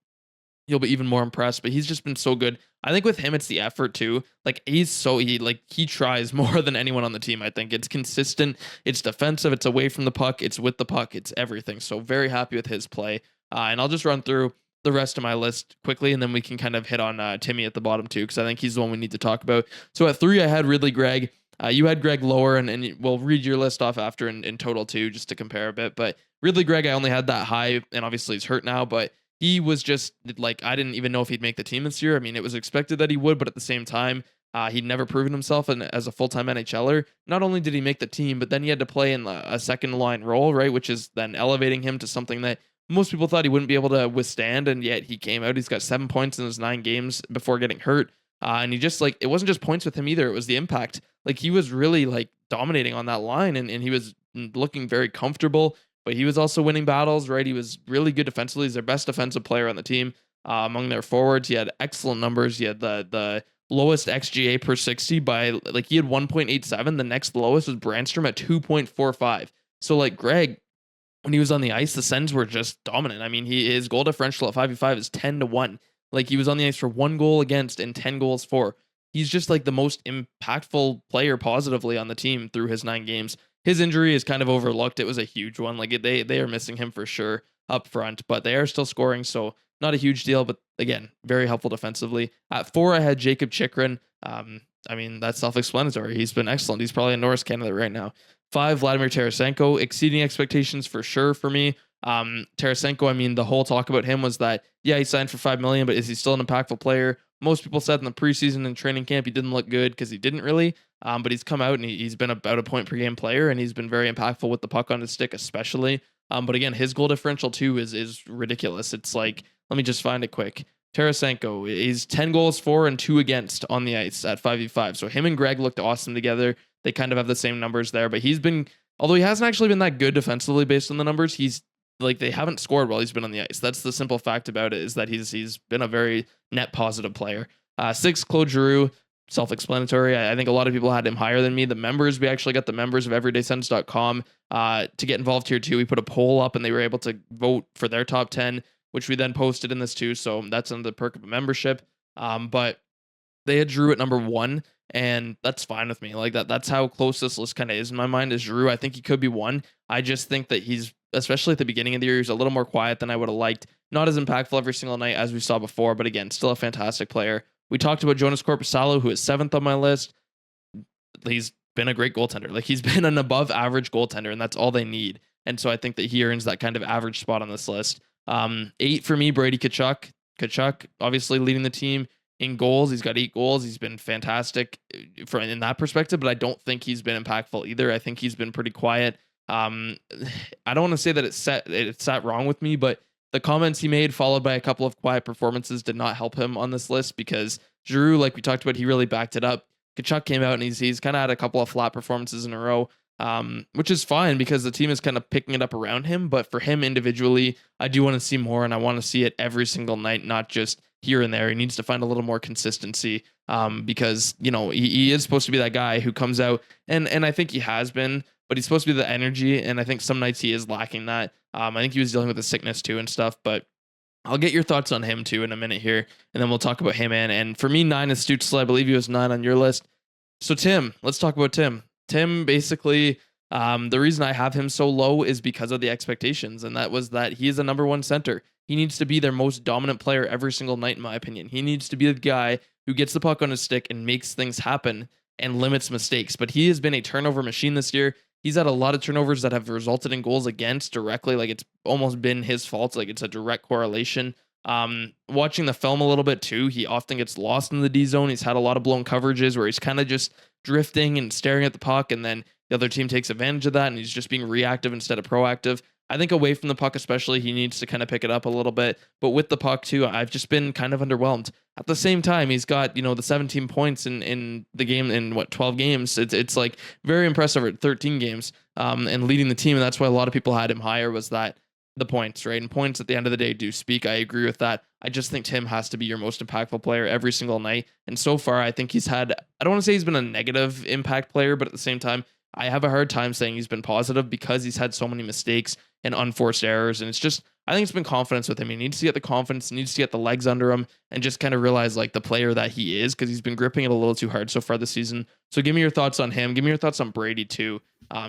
you'll be even more impressed. But he's just been so good. I think with him, it's the effort too. Like he tries more than anyone on the team. I think it's consistent. It's defensive. It's away from the puck. It's with the puck. It's everything. So very happy with his play. And I'll just run through the rest of my list quickly, and then we can kind of hit on Timmy at the bottom too, because I think he's the one we need to talk about. So at 3, I had Ridley Gregg. You had Greg lower, and we'll read your list off after in total too, just to compare a bit. But Ridley Gregg, I only had that high, and obviously he's hurt now, but he was just like, I didn't even know if he'd make the team this year. I mean, it was expected that he would, but at the same time, he'd never proven himself as a full-time NHLer. Not only did he make the team, but then he had to play in a second line role, right? Which is then elevating him to something that most people thought he wouldn't be able to withstand, and yet he came out. He's got 7 points in his 9 games before getting hurt. And he just like, it wasn't just points with him either. It was the impact. Like he was really like dominating on that line and he was looking very comfortable, but he was also winning battles, right? He was really good defensively. He's their best defensive player on the team. Among their forwards, he had excellent numbers. He had the lowest XGA per 60 by like, he had 1.87. The next lowest was Brandstrom at 2.45. So like Greg, when he was on the ice, the Sens were just dominant. I mean, his goal differential at 5v5 is 10-1. Like he was on the ice for 1 goal against and 10 goals for. He's just like the most impactful player positively on the team through his 9 games. His injury is kind of overlooked. It was a huge one. Like they are missing him for sure up front, but they are still scoring, so not a huge deal. But again, very helpful defensively. At 4, I had Jacob Chikrin. I mean, that's self-explanatory. He's been excellent. He's probably in Norris Canada right now. 5, Vladimir Tarasenko, exceeding expectations for sure for me. Tarasenko, I mean, the whole talk about him was that, yeah, he signed for $5 million, but is he still an impactful player? Most people said in the preseason and training camp he didn't look good because he didn't really. But he's come out and he's been about a point per game player, and he's been very impactful with the puck on his stick, especially. But again, his goal differential too is ridiculous. It's like, let me just find it quick. Tarasenko is 10 goals for and 2 against on the ice at 5v5. So him and Greg looked awesome together. They kind of have the same numbers there, but he's been, although he hasn't actually been that good defensively based on the numbers, he's like, they haven't scored while he's been on the ice. That's the simple fact about it, is that he's been a very net positive player. 6, Claude Giroux, self-explanatory. I think a lot of people had him higher than me. The members, we actually got the members of everydaysens.com to get involved here too. We put a poll up and they were able to vote for their top 10, which we then posted in this too. So that's another perk of a membership. But they had Giroux at number 1, and that's fine with me. Like that's how close this list kind of is in my mind, is Giroux. I think he could be 1. I just think that he's, especially at the beginning of the year, he's a little more quiet than I would have liked. Not as impactful every single night as we saw before, but again, still a fantastic player. We talked about Jonas Korpisalo, who is 7th on my list. He's been a great goaltender. Like he's been an above average goaltender, and that's all they need. And so I think that he earns that kind of average spot on this list. 8 for me, Brady Tkachuk. Tkachuk obviously leading the team in goals. He's got 8 goals. He's been fantastic in that perspective, but I don't think he's been impactful either. I think he's been pretty quiet. I don't want to say that it sat wrong with me, but the comments he made, followed by a couple of quiet performances, did not help him on this list, because Giroux, like we talked about, he really backed it up. Tkachuk came out and he's kind of had a couple of flat performances in a row, which is fine because the team is kind of picking it up around him. But for him individually, I do want to see more, and I want to see it every single night, not just here and there. He needs to find a little more consistency, because, you know, he is supposed to be that guy who comes out, and I think he has been, but he's supposed to be the energy, and I think some nights he is lacking that. I think he was dealing with a sickness too and stuff, but I'll get your thoughts on him too in a minute here, and then we'll talk about him. And for me, 9 is Stützle. I believe he was 9 on your list. So Tim, let's talk about Tim. Tim basically, The reason I have him so low is because of the expectations, and that was that he is a number one center. He needs to be their most dominant player every single night, in my opinion. He needs to be the guy who gets the puck on his stick and makes things happen and limits mistakes. But he has been a turnover machine this year. He's had a lot of turnovers that have resulted in goals against directly. Like, it's almost been his fault. Like, it's a direct correlation. Watching the film a little bit too, he often gets lost in the D zone. He's had a lot of blown coverages where he's kind of just drifting and staring at the puck, and then the other team takes advantage of that, and he's just being reactive instead of proactive. I think away from the puck, especially, he needs to kind of pick it up a little bit. But with the puck too, I've just been kind of underwhelmed. At the same time, he's got, the 17 points in the game in 12 games. It's like very impressive at 13 games, and leading the team. And that's why a lot of people had him higher, was that the points, right? And points at the end of the day do speak. I agree with that. I just think Tim has to be your most impactful player every single night. And so far, I think he's had, I don't want to say he's been a negative impact player, but at the same time, I have a hard time saying he's been positive because he's had so many mistakes and unforced errors. And it's just, I think it's been confidence with him. He needs to get the confidence, needs to get the legs under him, and just kind of realize like the player that he is, because he's been gripping it a little too hard so far this season. So give me your thoughts on him. Give me your thoughts on Brady too,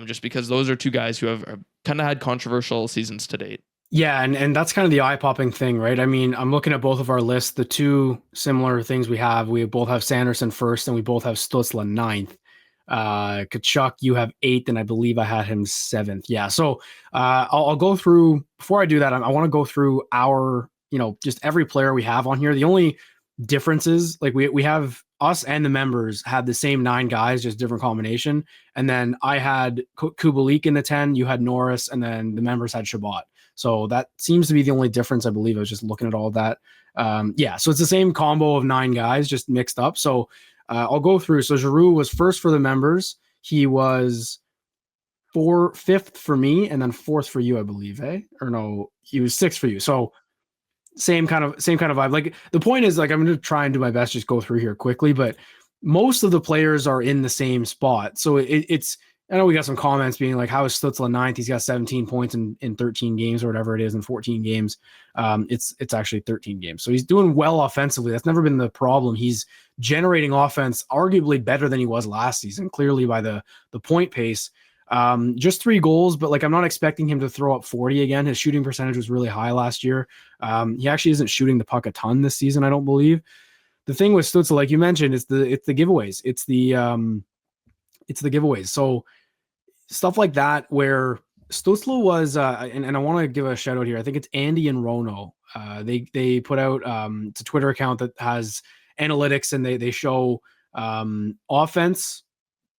just because those are two guys who have kind of had controversial seasons to date. Yeah, and that's kind of the eye-popping thing, right? I mean, I'm looking at both of our lists. The two similar things we both have Sanderson first, and we both have Stützle ninth. Kachuk, you have eighth, and I believe I had him seventh. Yeah, so I'll go through, before I do that, I want to go through our, just every player we have on here. The only difference is, like, we have us and the members had the same 9 guys, just different combination. And then I had Kubalik in the 10, you had Norris, and then the members had Shabbat. So that seems to be the only difference, I believe. I was just looking at all of that. Yeah, so it's the same combo of 9 guys, just mixed up. So I'll go through. So Giroux was first for the members. He was fifth for me, and then fourth for you, I believe. Or no, he was sixth for you. So same kind of vibe. Like, the point is, like, I'm going to try and do my best, just go through here quickly, but most of the players are in the same spot. So it's, I know we got some comments being like, how is Stützle ninth? He's got 17 points in 13 games or whatever it is, in 14 games. It's actually 13 games. So he's doing well offensively. That's never been the problem. He's generating offense arguably better than he was last season, clearly by the point pace. Just 3 goals, but like, I'm not expecting him to throw up 40 again. His shooting percentage was really high last year. He actually isn't shooting the puck a ton this season, I don't believe. The thing with Stützle, like you mentioned, it's the giveaways. It's the giveaways. So stuff like that, where Stützle was, and I want to give a shout out here. I think it's Andy and Rono. They put out, it's a Twitter account that has analytics, and they show offense,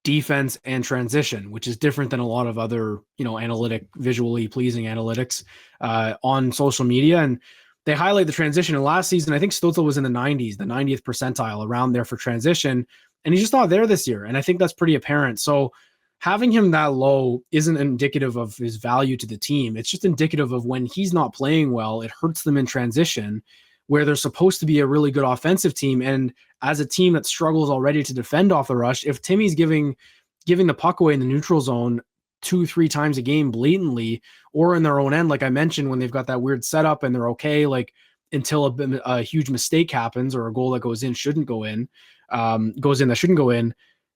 defense, and transition, which is different than a lot of other, analytic, visually pleasing analytics on social media. And they highlight the transition. And last season, I think Stützle was in the 90s, the 90th percentile, around there for transition. And he's just not there this year. And I think that's pretty apparent. So having him that low isn't indicative of his value to the team. It's just indicative of when he's not playing well, it hurts them in transition, where they're supposed to be a really good offensive team. And as a team that struggles already to defend off the rush, if Timmy's giving the puck away in the neutral zone 2-3 times a game blatantly, or in their own end, like I mentioned, when they've got that weird setup and they're okay, like, until a huge mistake happens, or a goal that goes in that shouldn't go in,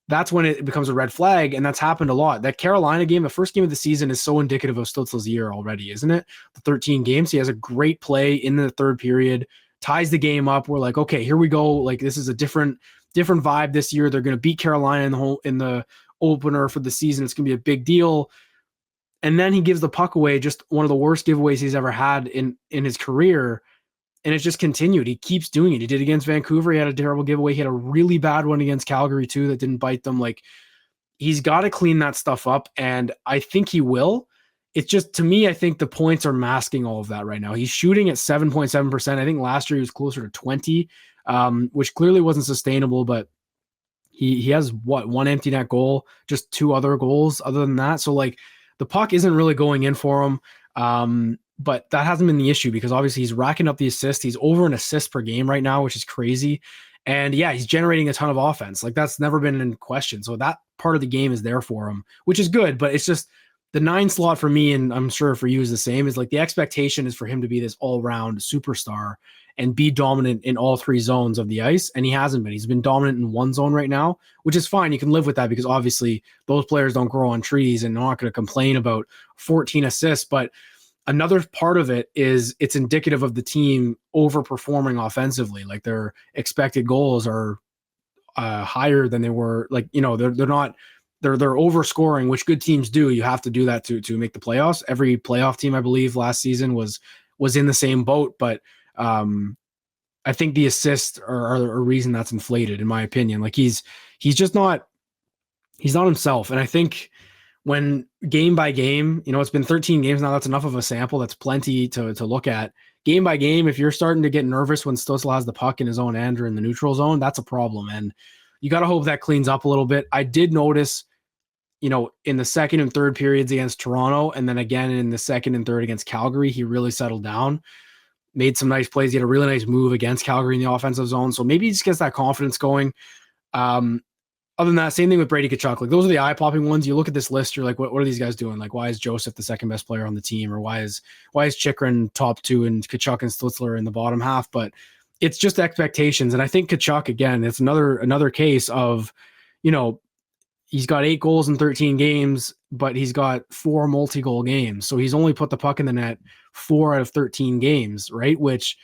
that's when it becomes a red flag. And that's happened a lot. That Carolina game, the first game of the season, is so indicative of Stützle's year already, isn't it? The 13 games, he has a great play in the third period, ties the game up. We're like, okay, here we go. Like, this is a different vibe this year. They're going to beat Carolina in the opener for the season. It's going to be a big deal. And then he gives the puck away, just one of the worst giveaways he's ever had in his career. And it's just continued. He keeps doing it. He did against Vancouver. He had a terrible giveaway. He had a really bad one against Calgary too that didn't bite them. Like, he's got to clean that stuff up, and I think he will. It's just, to me, I think the points are masking all of that right now. He's shooting at 7.7%. I think last year he was closer to 20, which clearly wasn't sustainable, but he has one empty net goal, just 2 other goals other than that. So, like, the puck isn't really going in for him. But that hasn't been the issue, because obviously he's racking up the assists. He's over an assist per game right now, which is crazy. And yeah, he's generating a ton of offense. Like, that's never been in question. So that part of the game is there for him, which is good. But it's just, the 9 slot for me, and I'm sure for you is the same, is like the expectation is for him to be this all-round superstar and be dominant in all 3 zones of the ice, and he hasn't been. He's been dominant in one zone right now, which is fine. You can live with that because obviously those players don't grow on trees, and I'm not going to complain about 14 assists. But another part of it is it's indicative of the team overperforming offensively. Like their expected goals are higher than they were. Like, they're not, they're overscoring, which good teams do. You have to do that to make the playoffs. Every playoff team, I believe, last season was in the same boat. But I think the assists are a reason that's inflated, in my opinion. Like he's just not, he's not himself. And I think when game by game, it's been 13 games now. That's enough of a sample. That's plenty to look at. Game by game, if you're starting to get nervous when Stützle has the puck in his own end or in the neutral zone, that's a problem. And you got to hope that cleans up a little bit. I did notice, in the second and third periods against Toronto, and then again in the second and third against Calgary, he really settled down, made some nice plays. He had a really nice move against Calgary in the offensive zone. So maybe he just gets that confidence going. Other than that, same thing with Brady Tkachuk. Like those are the eye-popping ones. You look at this list, you're like, what are these guys doing? Like, why is Joseph the second best player on the team, or why is Chychrun top 2 and Tkachuk and Stützle in the bottom half? But it's just expectations, and I think Tkachuk again, it's another case of, he's got 8 goals in 13 games, but he's got 4 multi-goal games, so he's only put the puck in the net 4 out of 13 games, right? Which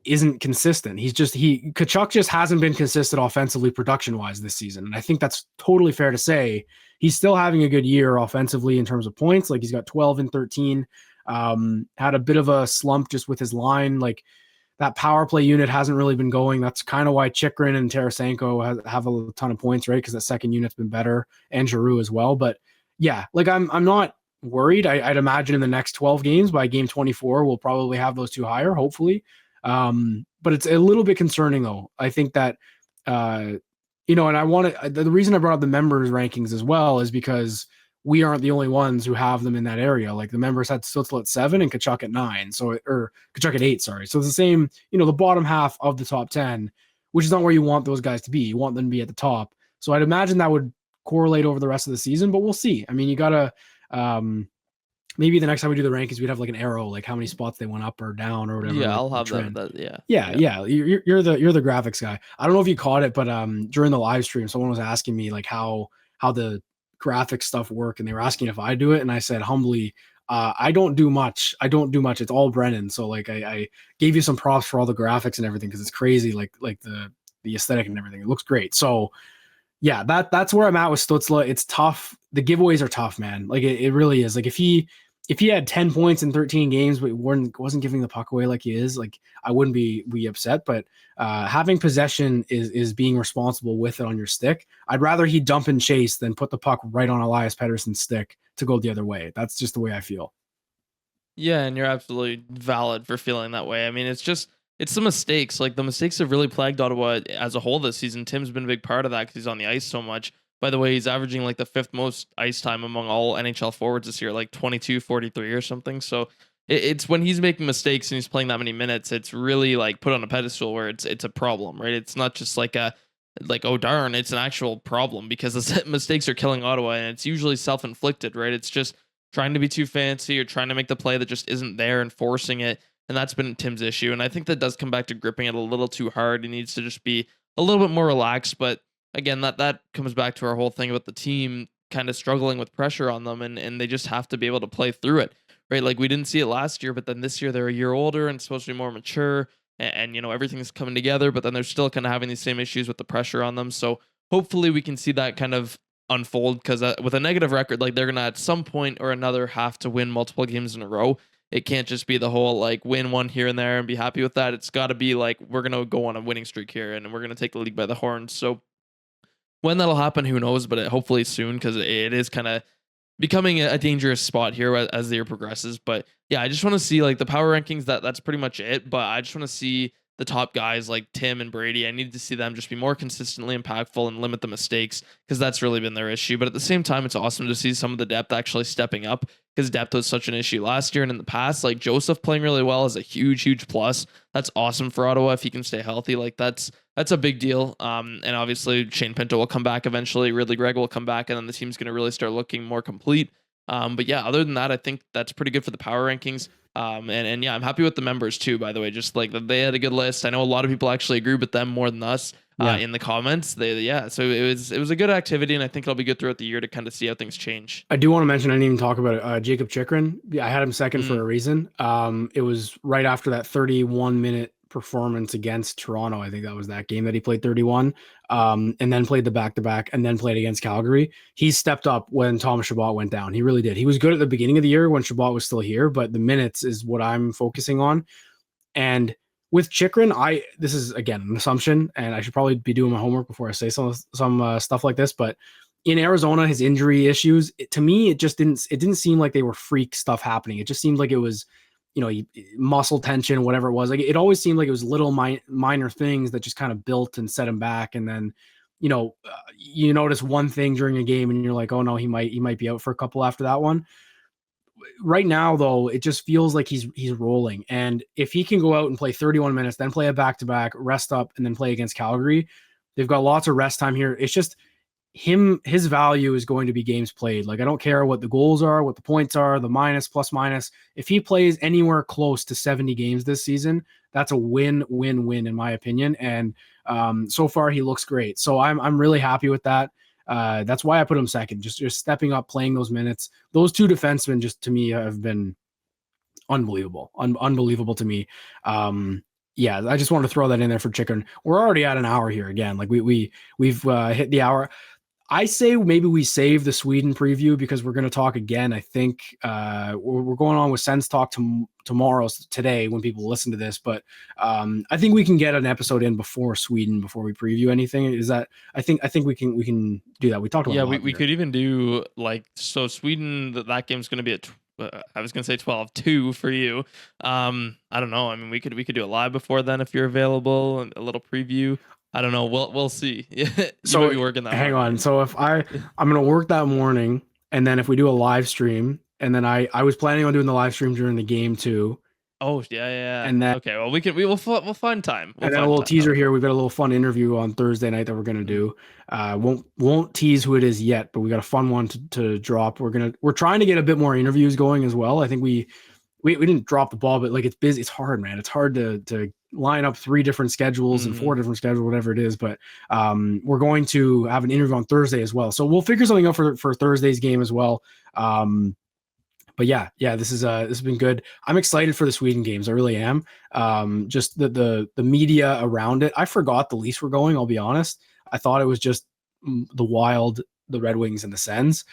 isn't consistent. Tkachuk just hasn't been consistent offensively production wise this season. And I think that's totally fair to say. He's still having a good year offensively in terms of points. Like he's got 12 and 13, had a bit of a slump just with his line. Like that power play unit hasn't really been going. That's kind of why Chychrun and Tarasenko have a ton of points, right? Because that second unit's been better, and Giroux as well. But yeah, like I'm not worried. I'd imagine in the next 12 games, by game 24, we'll probably have those 2 higher, hopefully. But it's a little bit concerning though. I think that, and I want to, the reason I brought up the members rankings as well is because we aren't the only ones who have them in that area. Like the members had Stützle at 7 and Tkachuk at 9. Or Tkachuk at 8, sorry. So it's the same, the bottom half of the top 10, which is not where you want those guys to be. You want them to be at the top. So I'd imagine that would correlate over the rest of the season, but we'll see. I mean, you gotta, maybe the next time we do the rankings, we'd have like an arrow, like how many spots they went up or down or whatever. Yeah, like I'll the have trend. that. Yeah. Yeah. You're the graphics guy. I don't know if you caught it, but during the live stream, someone was asking me like how the graphic stuff work, and they were asking if I do it, and I said humbly, I don't do much. It's all Brennan. So like I gave you some props for all the graphics and everything because it's crazy, like the aesthetic and everything. It looks great. So yeah, that's where I'm at with Stützle. It's tough. The giveaways are tough, man. Like it really is. Like if he had 10 points in 13 games, but wasn't giving the puck away like he is, like I wouldn't be upset. But having possession is being responsible with it on your stick. I'd rather he dump and chase than put the puck right on Elias Pettersson's stick to go the other way. That's just the way I feel. Yeah, and you're absolutely valid for feeling that way. I mean, it's the mistakes. Like the mistakes have really plagued Ottawa as a whole this season. Tim's been a big part of that because he's on the ice so much. By the way, he's averaging like the 5th most ice time among all NHL forwards this year, like 22-43 or something. So it's when he's making mistakes and he's playing that many minutes, it's really like put on a pedestal where it's a problem, right? It's not just like oh darn, it's an actual problem because the mistakes are killing Ottawa, and it's usually self-inflicted, right? It's just trying to be too fancy or trying to make the play that just isn't there and forcing it. And that's been Tim's issue. And I think that does come back to gripping it a little too hard. He needs to just be a little bit more relaxed. But again, that comes back to our whole thing about the team kind of struggling with pressure on them, and they just have to be able to play through it, right? Like we didn't see it last year, but then this year they're a year older and supposed to be more mature, and everything's coming together, but then they're still kind of having these same issues with the pressure on them. So hopefully we can see that kind of unfold, because with a negative record, like they're gonna at some point or another have to win multiple games in a row. It can't just be the whole like win one here and there and be happy with that. It's got to be like we're gonna go on a winning streak here and we're gonna take the league by the horns. So when that'll happen, who knows? But hopefully soon, because it is kind of becoming a dangerous spot here as the year progresses. But yeah, I just want to see like the power rankings. That's pretty much it. But I just want to see the top guys like Tim and Brady. I need to see them just be more consistently impactful and limit the mistakes, because that's really been their issue. But at the same time, it's awesome to see some of the depth actually stepping up, because depth was such an issue last year and in the past. Like Joseph playing really well is a huge plus. That's awesome for Ottawa if he can stay healthy. Like that's a big deal. And obviously Shane Pinto will come back eventually. Ridley Gregg will come back, and then the team's going to really start looking more complete. But yeah, other than that, I think that's pretty good for the power rankings. And yeah, I'm happy with the members too, by the way. Just like they had a good list. I know a lot of people actually agree with them more than us Yeah. in the comments. Yeah, so it was a good activity, and I think it'll be good throughout the year to kind of see how things change. I do want to mention, I didn't even talk about it. Jacob Chikrin. Yeah, I had him second for Mm. a reason. It was right after that 31-minute performance against Toronto. I think that was that game that he played 31, and then played the back-to-back, and then played against Calgary. He stepped up when Thomas Chabot went down. He really did. He was good at the beginning of the year when Chabot was still here, but the minutes is what I'm focusing on. And with Chikrin, this is again an assumption, and I should probably be doing my homework before I say some stuff like this. But in Arizona, his injury issues, to me, it didn't seem like they were freak stuff happening. It just seemed like it was, muscle tension, whatever it was. Like it always seemed like it was little minor things that just kind of built and set him back. And then, you notice one thing during a game, and you're like, oh no, he might be out for a couple after that one. Right now, though, it just feels like he's rolling. And if he can go out and play 31 minutes, then play a back-to-back, rest up, and then play against Calgary, they've got lots of rest time here. It's just his value is going to be games played. Like, I don't care what the goals are, what the points are, the minus, plus, minus. If he plays anywhere close to 70 games this season, that's a win-win-win in my opinion. And so far, he looks great. So I'm really happy with that. That's why I put him second. Just stepping up, playing those minutes. Those two defensemen, just to me, have been unbelievable, unbelievable to me. Yeah, I just wanted to throw that in there for Chicken. We're already at an hour here again. Like we've hit the hour. I say maybe we save the Sweden preview because we're going to talk again. I think we're going on with Sens Talk today when people listen to this. But I think we can get an episode in before Sweden before we preview anything. Is that I think we can do that. We talked about yeah. We could even do so Sweden that game's going to be at. I was gonna say 12-2 for you. I don't know. I mean, we could do it live before then if you're available, and a little preview. I don't know. We'll see. You so might be working that. Hang morning. on. So if I'm gonna work that morning, and then if we do a live stream, and then I was planning on doing the live stream during the game too. Oh yeah. And then okay. Well, we'll find time. And then a little teaser here. We've got a little fun interview on Thursday night that we're gonna do. Won't tease who it is yet, but we got a fun one to drop. We're trying to get a bit more interviews going as well. I think we didn't drop the ball, but like it's busy. It's hard, man. It's hard to line up 3 different schedules and 4 different schedules, whatever it is. But we're going to have an interview on Thursday as well. So we'll figure something out for Thursday's game as well. But yeah, this has been good. I'm excited for the Sweden games. I really am. Just the media around it. I forgot the Leafs were going. I'll be honest. I thought it was just the Wild, the Red Wings, and the Sens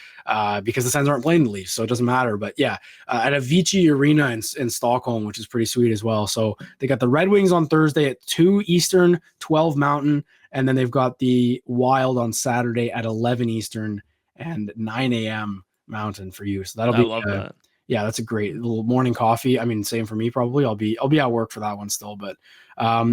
because the Sens aren't playing the Leafs, so it doesn't matter. But yeah, at Avicii Arena in Stockholm, which is pretty sweet as well. So they got the Red Wings on Thursday at 2 Eastern, 12 Mountain, and then they've got the Wild on Saturday at 11 Eastern and 9 a.m. Mountain for you. So that'll be love that. Yeah, that's a great little morning coffee. I mean, same for me probably. I'll be at work for that one still, but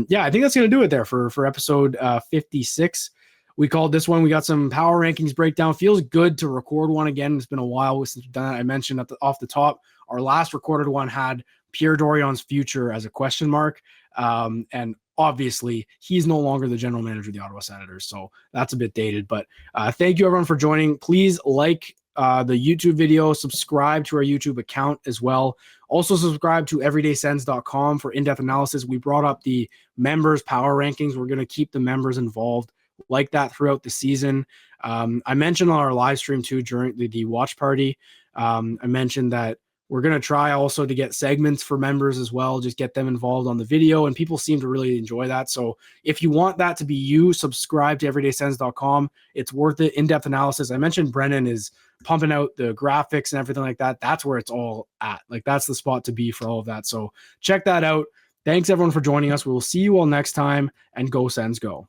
yeah, I think that's gonna do it there for episode 56. We called this one. We got some power rankings breakdown. Feels good to record one again. It's been a while since we've done that. I mentioned off the top, our last recorded one had Pierre Dorion's future as a question mark, and obviously he's no longer the general manager of the Ottawa Senators, so that's a bit dated. But thank you everyone for joining. Please like the YouTube video, subscribe to our YouTube account as well. Also subscribe to everydaysens.com for in-depth analysis. We brought up the members power rankings. We're going to keep the members involved like that throughout the season. I mentioned on our live stream too during the watch party. I mentioned that we're going to try also to get segments for members as well, just get them involved on the video, and people seem to really enjoy that. So if you want that to be you, subscribe to everydaysens.com. It's worth it. In-depth analysis. I mentioned Brennan is pumping out the graphics and everything like that. That's where it's all at. Like that's the spot to be for all of that. So check that out. Thanks everyone for joining us. We will see you all next time, and go Sens go.